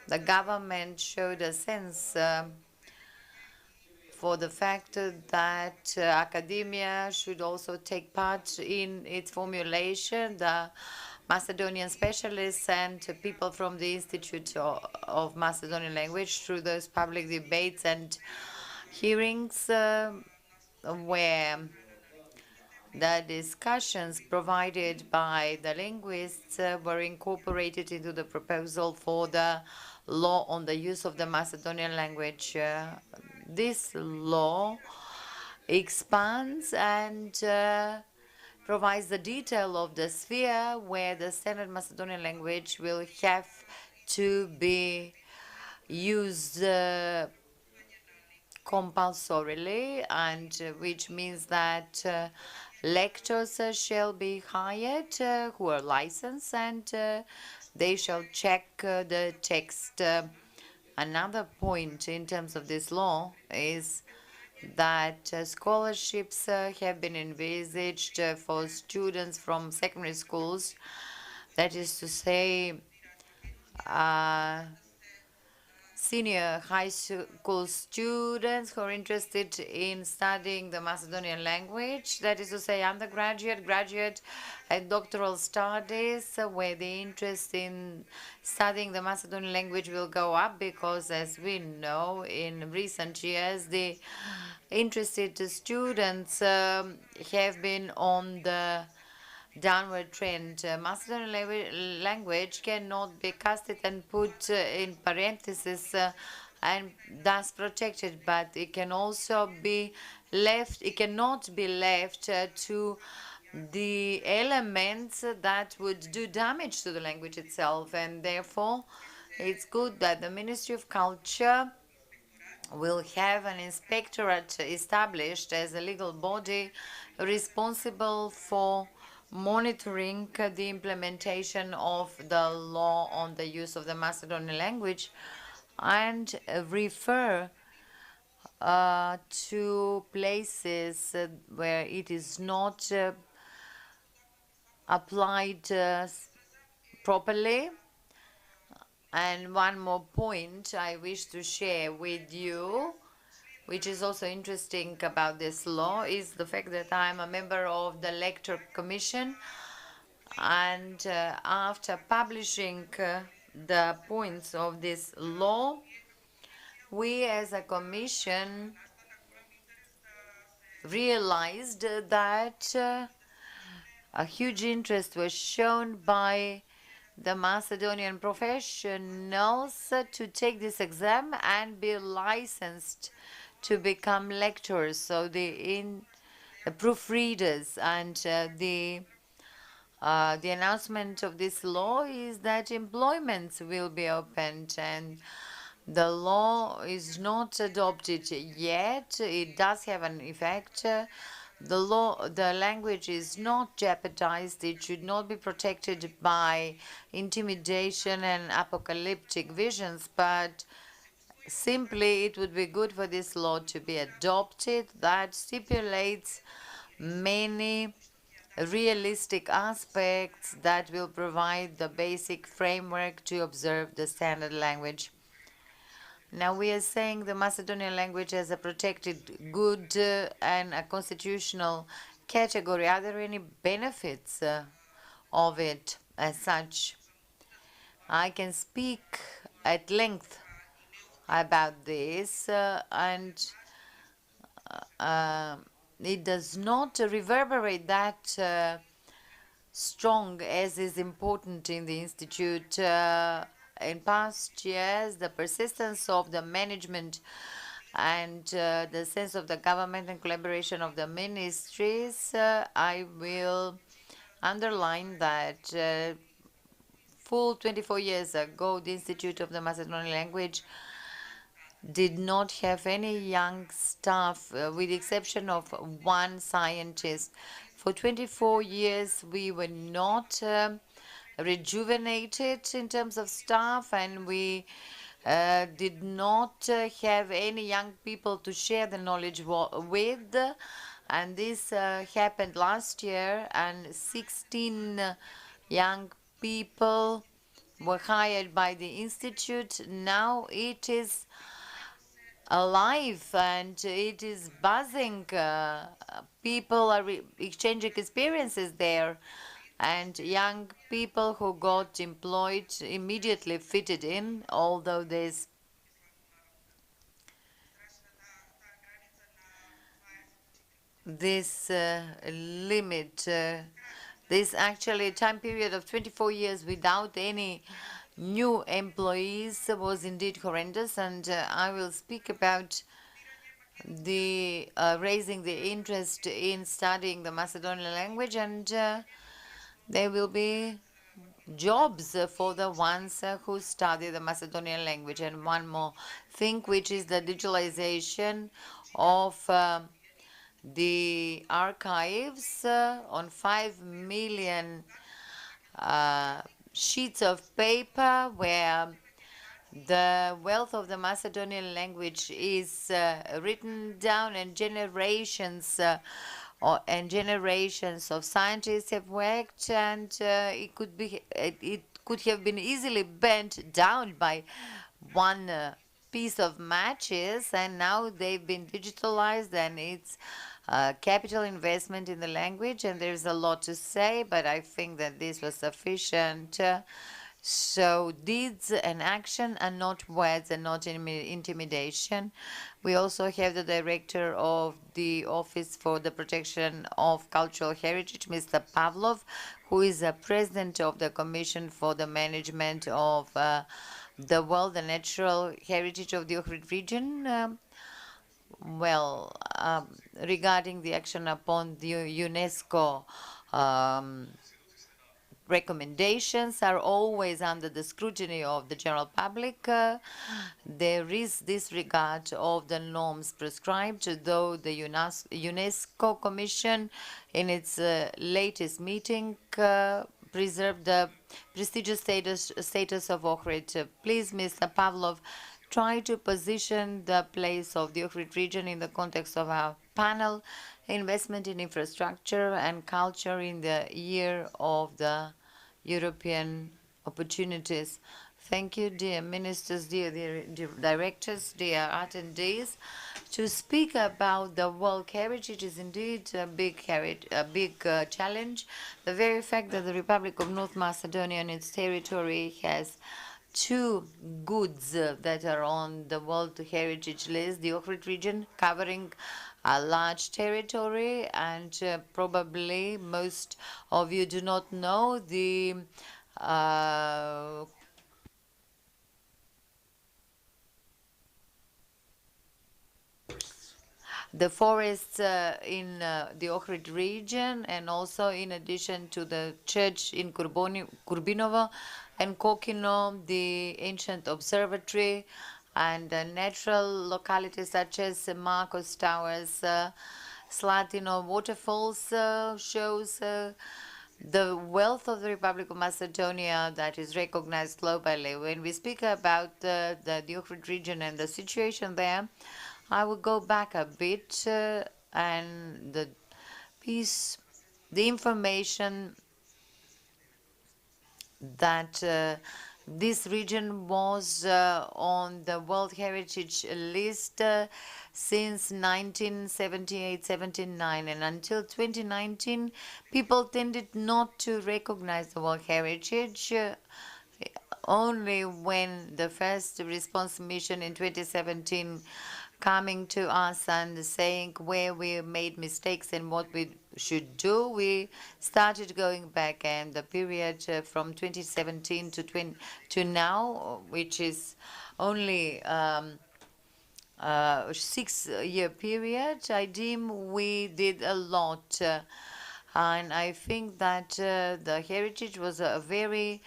the government showed a sense for the fact that academia should also take part in its formulation. The Macedonian specialists and people from the Institute of Macedonian Language through those public debates and hearings where the discussions provided by the linguists were incorporated into the proposal for the law on the use of the Macedonian language. This law expands and provides the detail of the sphere where the standard Macedonian language will have to be used compulsorily, and which means that lectors shall be hired who are licensed, and they shall check the text. Another point in terms of this law is that scholarships have been envisaged for students from secondary schools, that is to say, senior high school students who are interested in studying the Macedonian language, that is to say undergraduate, graduate, and doctoral studies, where the interest in studying the Macedonian language will go up, because as we know, in recent years, the interested students have been on the downward trend. Macedonian language cannot be casted and put in parentheses and thus protected, but it can also be left, it cannot be left to the elements that would do damage to the language itself, and therefore it's good that the Ministry of Culture will have an inspectorate established as a legal body responsible for monitoring the implementation of the law on the use of the Macedonian language, and refer to places where it is not applied properly. And one more point I wish to share with you, which is also interesting about this law, is the fact that I'm a member of the Lecture Commission, and after publishing the points of this law, we as a commission realized that a huge interest was shown by the Macedonian professionals to take this exam and be licensed to become lecturers, so the proofreaders, and the announcement of this law is that employments will be opened, and the law is not adopted yet. It does have an effect. The language is not jeopardized. It should not be protected by intimidation and apocalyptic visions, but simply it would be good for this law to be adopted that stipulates many realistic aspects that will provide the basic framework to observe the standard language. Now we are saying the Macedonian language as a protected good and a constitutional category. Are there any benefits of it as such? I can speak at length about this, and it does not reverberate that strong as is important in the Institute. In past years, the persistence of the management and the sense of the government and collaboration of the ministries, I will underline that full 24 years ago, the Institute of the Macedonian Language did not have any young staff, with the exception of one scientist. For 24 years, we were not rejuvenated in terms of staff, and we did not have any young people to share the knowledge with. And this happened last year, and 16 young people were hired by the Institute. Now it is alive and it is buzzing. People are exchanging experiences there. and young people who got employed immediately fitted in, although there's this limit, this actually time period of 24 years without any new employees was indeed horrendous, and I will speak about the raising the interest in studying the Macedonian language, and there will be jobs for the ones who study the Macedonian language. And one more thing, which is the digitalization of the archives on 5 million sheets of paper, where the wealth of the Macedonian language is written down, and generations of scientists have worked, and it could have been easily bent down by one piece of matches, and now they've been digitalized, and it's capital investment in the language, and there's a lot to say, but I think that this was sufficient. So deeds and action are not words and not intimidation. We also have the director of the Office for the Protection of Cultural Heritage, Mr. Pavlov, who is the president of the Commission for the Management of the World and Natural Heritage of the Ohrid region. Regarding the action upon the UNESCO recommendations are always under the scrutiny of the general public. There is disregard of the norms prescribed, though the UNESCO Commission in its latest meeting preserved the prestigious status of Ohrid. Please, Mr. Pavlov, try to position the place of the Ohrid region in the context of our panel, investment in infrastructure and culture in the year of the European opportunities. Thank you, dear ministers, dear directors, dear attendees. To speak about the World Heritage is indeed a big challenge. The very fact that the Republic of North Macedonia and its territory has two goods that are on the World Heritage list, the Ohrid region covering a large territory, and probably most of you do not know the forests in the Ohrid region, and also in addition to the church in Kurbinovo and Kokino, the ancient observatory, and natural localities such as Marcos Towers, Slatino waterfalls shows the wealth of the Republic of Macedonia that is recognized globally. When we speak about the Ohrid region and the situation there, I will go back a bit and the information that this region was on the World Heritage list since 1978-79, and until 2019, people tended not to recognize the World Heritage. Only when the first response mission in 2017 coming to us and saying where we made mistakes and what we should do, we started going back, and the period from 2017 to now, which is only a 6-year period, I deem we did a lot. And I think that the heritage was a very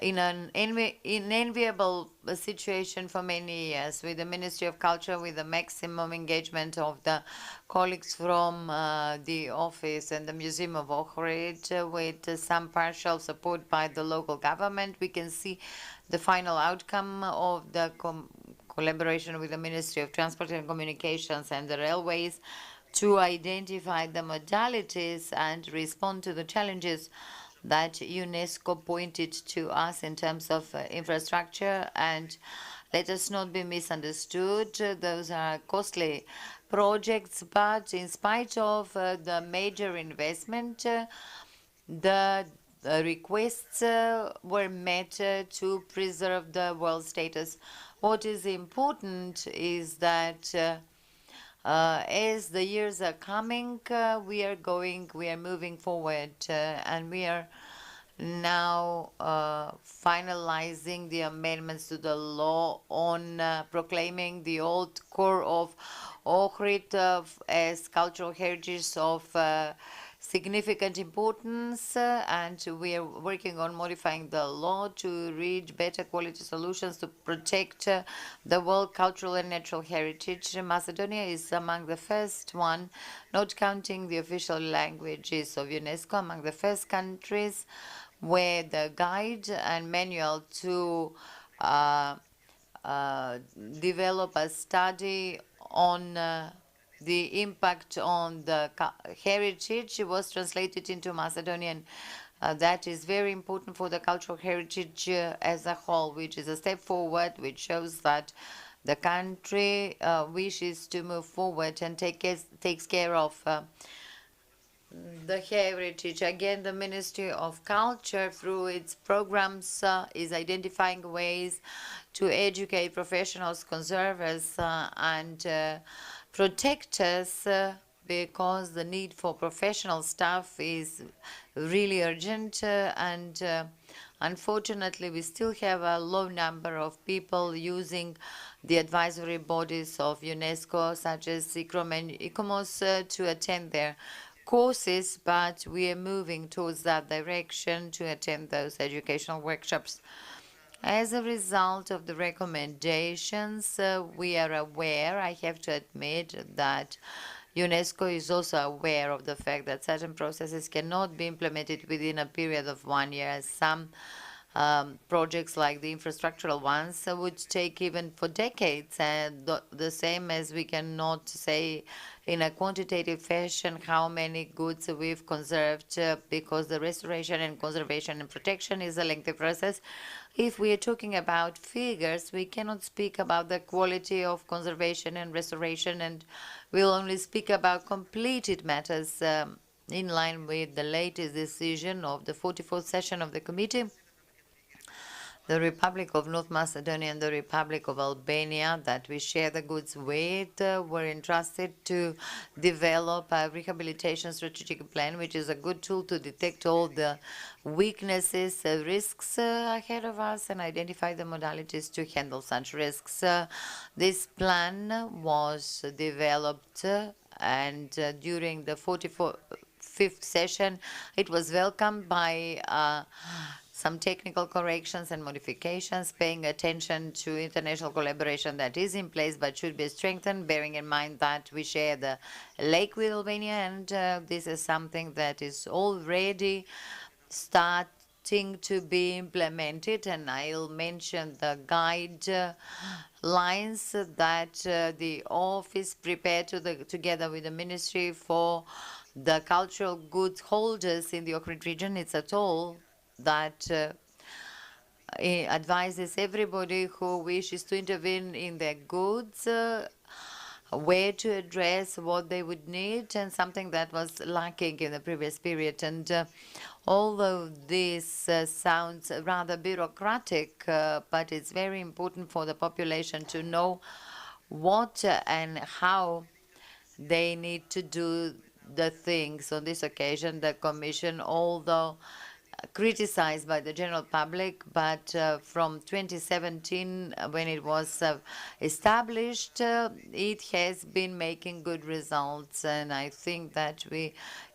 in an enviable situation for many years, with the Ministry of Culture, with the maximum engagement of the colleagues from the office and the Museum of Ohrid, with some partial support by the local government. We can see the final outcome of the collaboration with the Ministry of Transport and Communications and the railways to identify the modalities and respond to the challenges that UNESCO pointed to us in terms of infrastructure. And let us not be misunderstood, those are costly projects, but in spite of the major investment, the requests were met to preserve the world status. What is important is that as the years are coming, we are moving forward, and we are now finalizing the amendments to the law on proclaiming the old core of Ohrid as cultural heritage of significant importance, and we are working on modifying the law to reach better quality solutions to protect the world cultural and natural heritage. Macedonia is among the first one, not counting the official languages of UNESCO, among the first countries where the guide and manual to develop a study on the impact on the heritage was translated into Macedonian. That is very important for the cultural heritage as a whole, which is a step forward, which shows that the country wishes to move forward and takes care of the heritage. Again, the Ministry of Culture, through its programs, is identifying ways to educate professionals, conservers, and protectors, because the need for professional staff is really urgent, and unfortunately we still have a low number of people using the advisory bodies of UNESCO, such as ICROM and ICOMOS, to attend their courses, but we are moving towards that direction to attend those educational workshops. As a result of the recommendations, we are aware, I have to admit, that UNESCO is also aware of the fact that certain processes cannot be implemented within a period of 1 year. Some projects like the infrastructural ones would take even for decades, and the same as we cannot say in a quantitative fashion how many goods we've conserved, because the restoration and conservation and protection is a lengthy process. If we are talking about figures, we cannot speak about the quality of conservation and restoration, and we'll only speak about completed matters in line with the latest decision of the 44th session of the committee. The Republic of North Macedonia and the Republic of Albania, that we share the goods with, were entrusted to develop a rehabilitation strategic plan, which is a good tool to detect all the weaknesses, risks ahead of us, and identify the modalities to handle such risks. This plan was developed and during the 45th session, it was welcomed by some technical corrections and modifications, paying attention to international collaboration that is in place but should be strengthened, bearing in mind that we share the lake with Albania, and this is something that is already starting to be implemented. And I'll mention the guide lines that the office prepared together with the ministry for the cultural goods holders in the Ohrid region. It's a tool that advises everybody who wishes to intervene in their goods where to address what they would need, and something that was lacking in the previous period. And although this sounds rather bureaucratic, but it's very important for the population to know what and how they need to do the things. On this occasion, the Commission, although criticized by the general public, but from 2017, when it was established, it has been making good results. And I think that we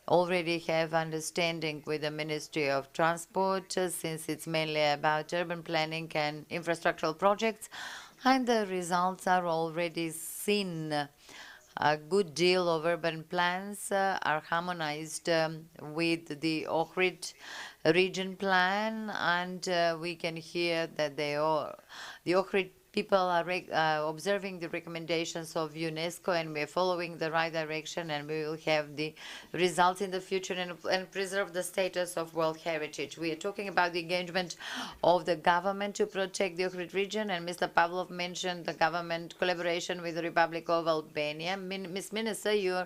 already have understanding with the Ministry of Transport, since it's mainly about urban planning and infrastructural projects, and the results are already seen. A good deal of urban plans are harmonized with the Ohrid region plan, and we can hear that the Ohrid people are observing the recommendations of UNESCO, and we're following the right direction, and we will have the results in the future and preserve the status of World Heritage. We are talking about the engagement of the government to protect the Ohrid region, and Mr. Pavlov mentioned the government collaboration with the Republic of Albania. Ms. Minister, you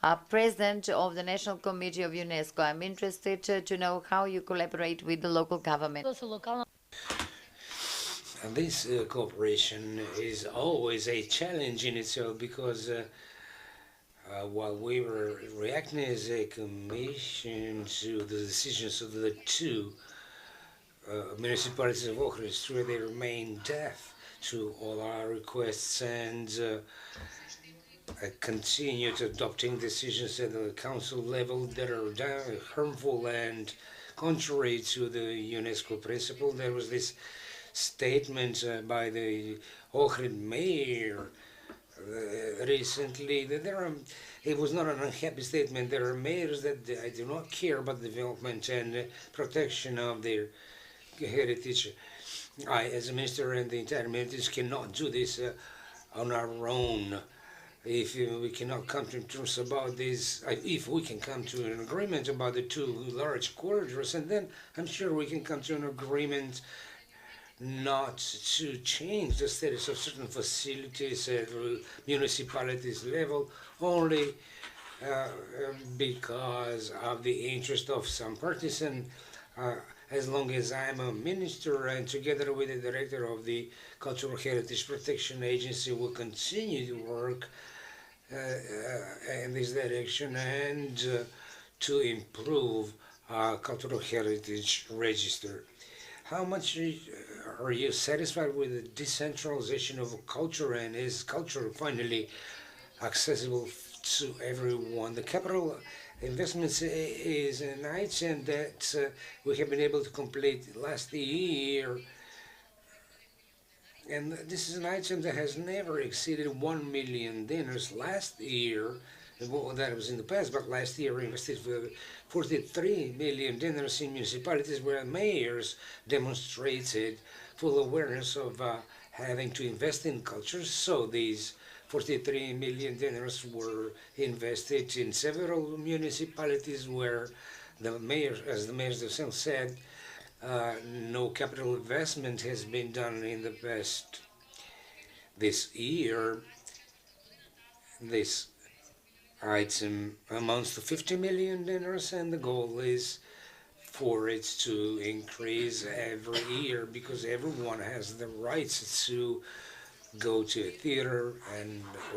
are president of the National Committee of UNESCO. I'm interested to know how you collaborate with the local government. And this cooperation is always a challenge in itself, because while we were reacting as a commission to the decisions of the two municipalities of Ohrid, they remain deaf to all our requests and continued adopting decisions at the council level that are harmful and contrary to the UNESCO principle. There was this statement by the Ohrid mayor recently that it was not an unhappy statement. There are mayors that do not care about the development and protection of their heritage. I, as a minister, and the entire ministry cannot do this on our own. If we cannot come to terms about this, if we can come to an agreement about the two large corridors, and then I'm sure we can come to an agreement not to change the status of certain facilities at municipalities level only because of the interest of some partisan. As long as I'm a minister, and together with the director of the Cultural Heritage Protection Agency, will continue to work in this direction and to improve our cultural heritage register. How much are you satisfied with the decentralization of culture, and is culture finally accessible to everyone? The capital investments is an item that we have been able to complete last year, and this is an item that has never exceeded $1 million last year. Well, that was in the past, but last year we invested $43 million in municipalities where mayors demonstrated full awareness of having to invest in culture. So these $43 million were invested in several municipalities where the mayors, as the mayors themselves said, no capital investment has been done in the past. This year, this item amounts to $50 million, and the goal is for it to increase every year, because everyone has the rights to go to a theater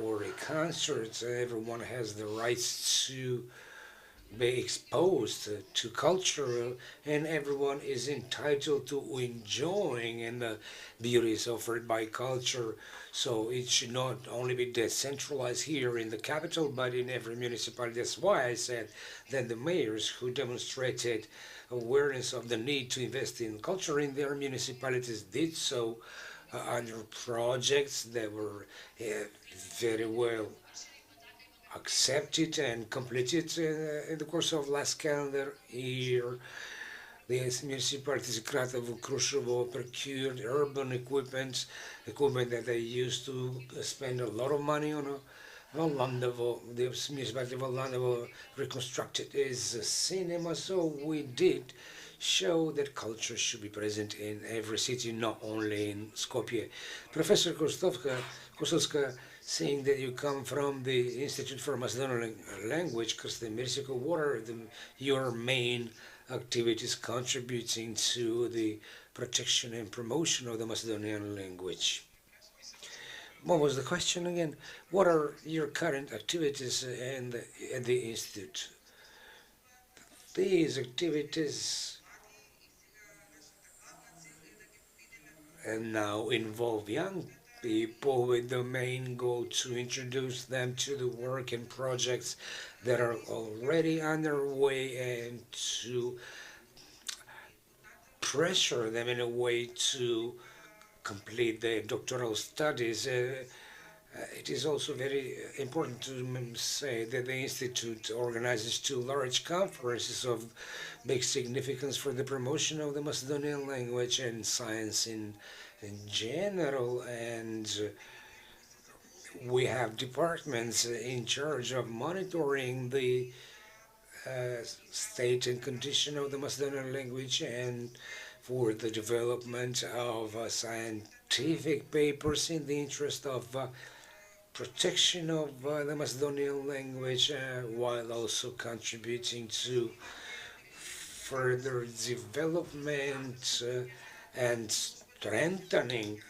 or a concert. Everyone has the rights to be exposed to culture, and everyone is entitled to enjoying and the beauties offered by culture. So it should not only be decentralized here in the capital, but in every municipality. That's why I said that the mayors who demonstrated awareness of the need to invest in culture in their municipalities did so under projects that were very well accepted and completed in the course of last calendar year. The municipalities Kratovo, Krushevo procured urban equipment that they used to spend a lot of money on. Volanovo, the municipality of Volanovo reconstructed is a cinema, so we did show that culture should be present in every city, not only in Skopje. Professor Kostovska, saying that you come from the Institute for Macedonian Language, Krstemirsko, what are your main activities contributing to the protection and promotion of the Macedonian language? What was the question again? What are your current activities at the Institute? These activities now involve young people with the main goal to introduce them to the work and projects that are already underway, and to pressure them in a way to complete their doctoral studies. It is also very important to say that the Institute organizes 2 large conferences of big significance for the promotion of the Macedonian language and science in in general, and we have departments in charge of monitoring the state and condition of the Macedonian language and for the development of scientific papers in the interest of protection of the Macedonian language, while also contributing to further development and strengthening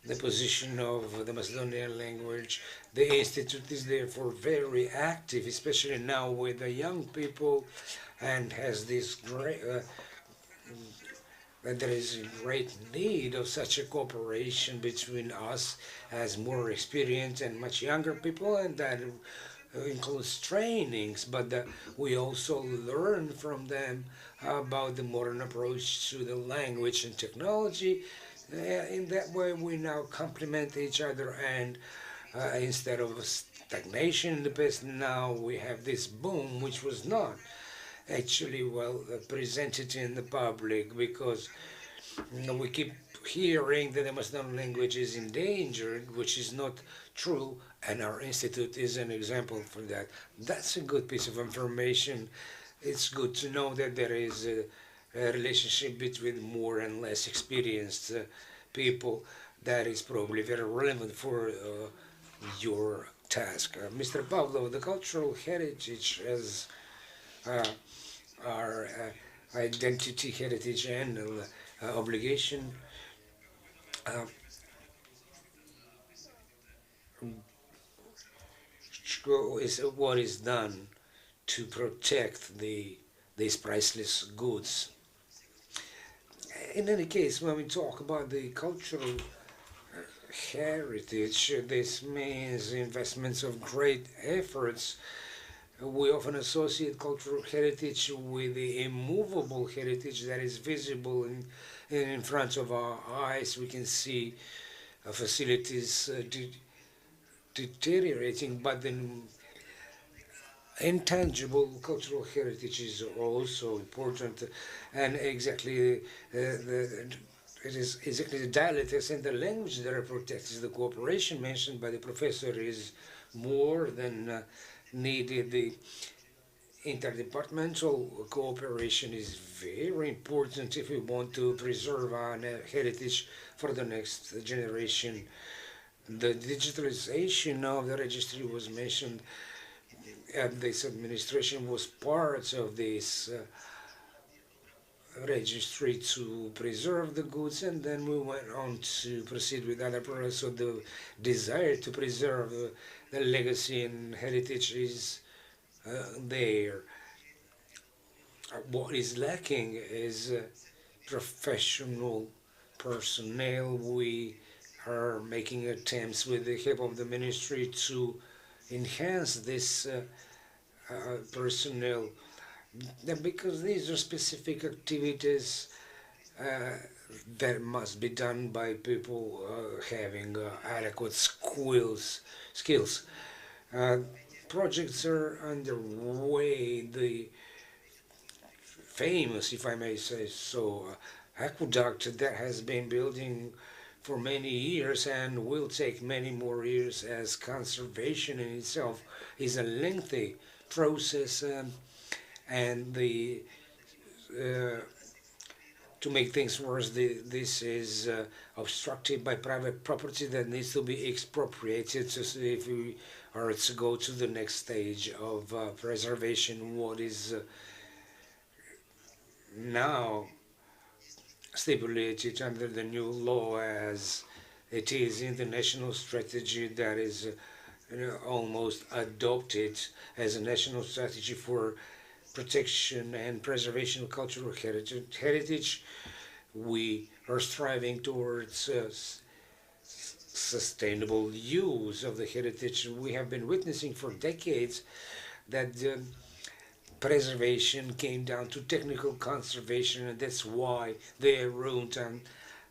the position of the Macedonian language. The Institute is therefore very active, especially now with the young people, and has this great, there is a great need of such a cooperation between us as more experienced and much younger people, and that includes trainings, but we also learn from them about the modern approach to the language and technology. In that way, we now complement each other, and instead of stagnation in the past, now we have this boom, which was not actually well presented in the public, because we keep hearing that the Macedonian language is endangered, which is not true, and our institute is an example for that. That's a good piece of information. It's good to know that there is a relationship between more and less experienced people. That is probably very relevant for your task. Mr. Pavlov, the cultural heritage as our identity, heritage, and obligation is what is done to protect these priceless goods. In any case, when we talk about the cultural heritage, this means investments of great efforts. We often associate cultural heritage with the immovable heritage that is visible in front of our eyes. We can see facilities deteriorating, but then intangible cultural heritage is also important, and exactly it is exactly the dialects and the language that are protected. The cooperation mentioned by the professor is more than needed. The interdepartmental cooperation is very important if we want to preserve our heritage for the next generation. The digitalization of the registry was mentioned, and this administration was part of this registry to preserve the goods, and then we went on to proceed with other products. So the desire to preserve the legacy and heritage is there. What is lacking is professional personnel. We are making attempts with the help of the ministry to enhance this personnel, because these are specific activities that must be done by people having adequate skills. Projects are underway. The famous, if I may say so, aqueduct that has been building for many years and will take many more years, as conservation in itself is a lengthy process, and the to make things worse, this is obstructed by private property that needs to be expropriated to see if we are to go to the next stage of preservation. What is now stipulated under the new law, as it is in the national strategy that is almost adopted as a national strategy for protection and preservation of cultural heritage. We are striving towards sustainable use of the heritage. We have been witnessing for decades that preservation came down to technical conservation, and that's why they ruined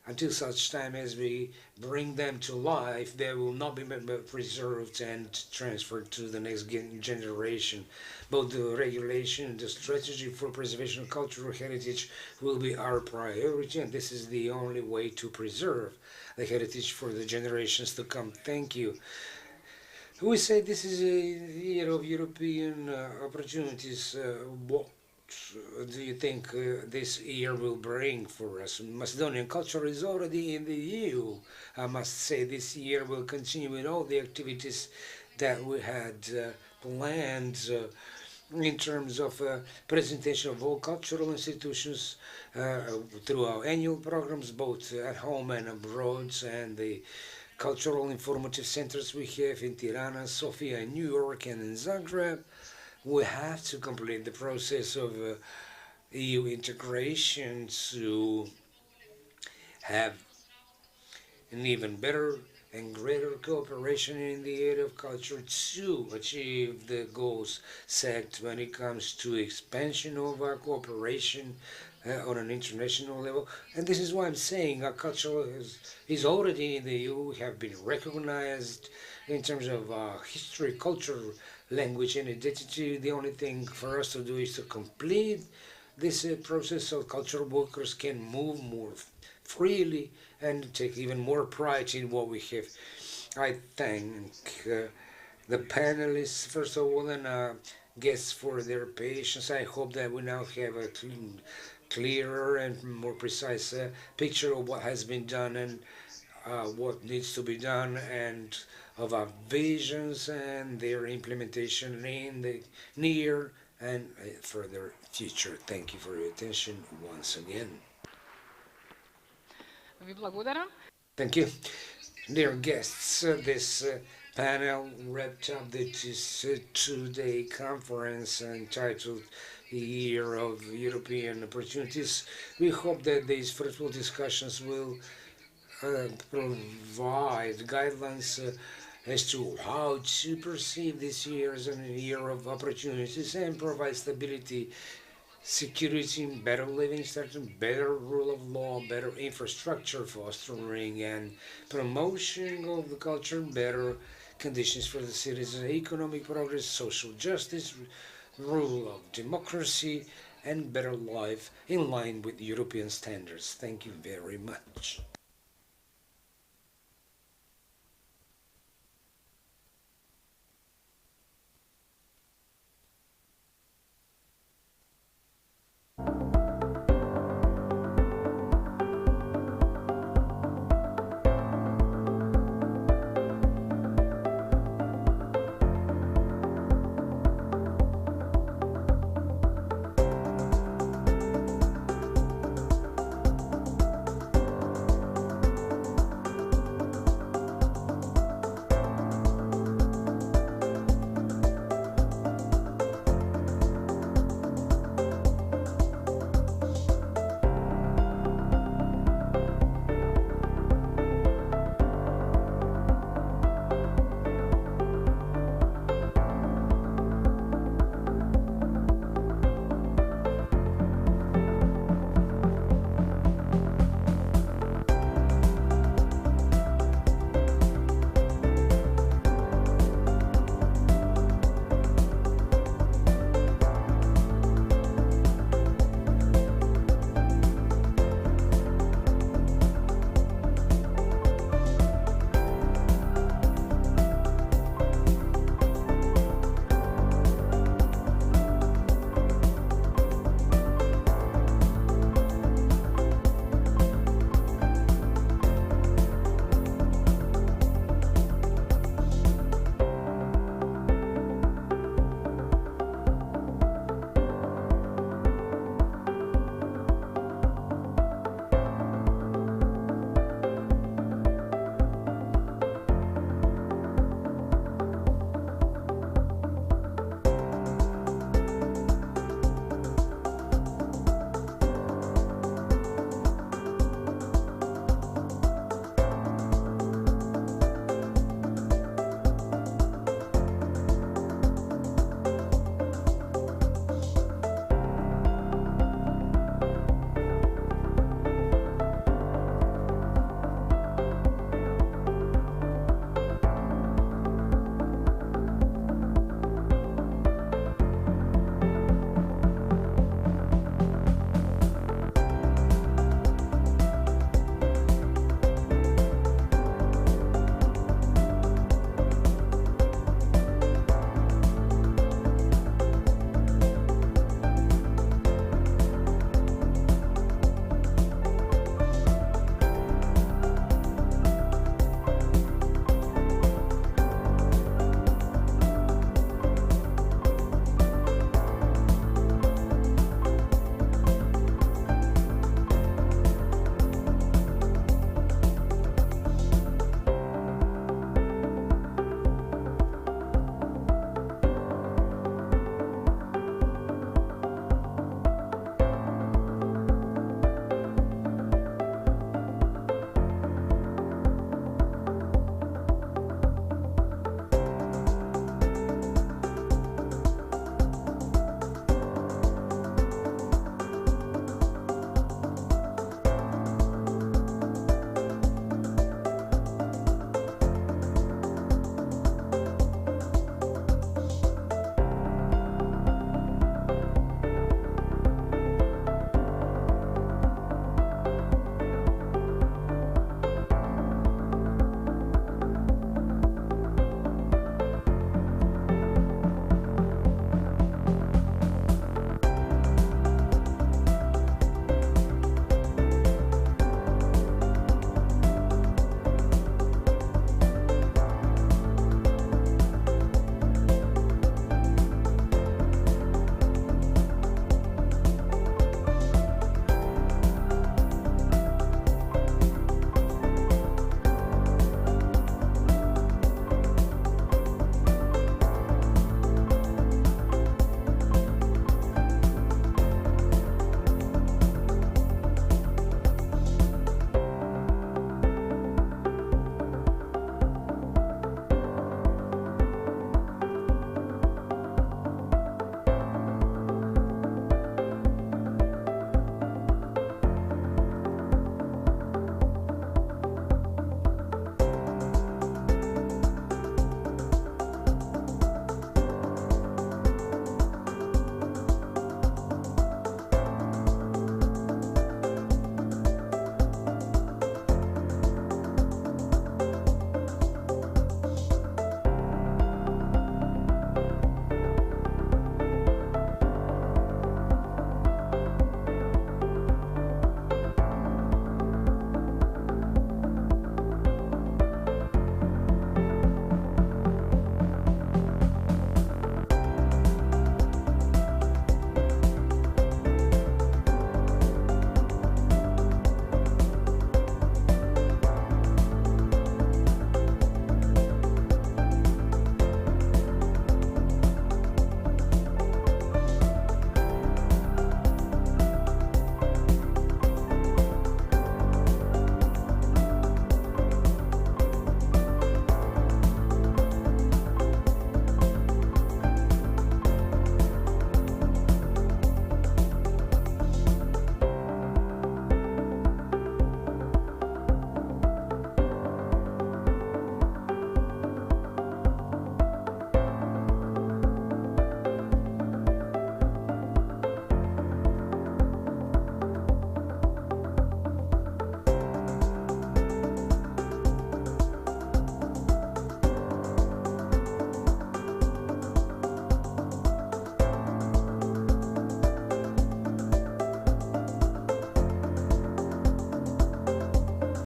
until such time as we bring them to life, they will not be preserved and transferred to the next generation. Both the regulation and the strategy for preservation of cultural heritage will be our priority, and this is the only way to preserve the heritage for the generations to come. Thank you. We say this is a year of European opportunities. What do you think this year will bring for us? Macedonian culture is already in the EU. I must say this year will continue with all the activities that we had planned in terms of presentation of all cultural institutions through our annual programs, both at home and abroad, and the cultural informative centers we have in Tirana, Sofia, in New York, and in Zagreb. We have to complete the process of EU integration to have an even better and greater cooperation in the area of culture to achieve the goals set when it comes to expansion of our cooperation on an international level. And this is why I'm saying our culture is already in the EU. We have been recognized in terms of history, culture, language, and identity. The only thing for us to do is to complete this process so cultural workers can move more freely and take even more pride in what we have. I thank the panelists, first of all, and guests for their patience. I hope that we now have a clearer and more precise picture of what has been done and what needs to be done, and of our visions and their implementation in the near and further future. Thank you for your attention once again. Ви благодарам. Thank you. Dear guests, this panel wrapped up this two-day conference entitled The Year of European Opportunities. We hope that these fruitful discussions will provide guidelines as to how to perceive this year as a year of opportunities and provide stability, security, better living standards, better rule of law, better infrastructure fostering and promotion of the culture, better conditions for the citizens, economic progress, social justice, rule of democracy, and better life in line with European standards. Thank you very much.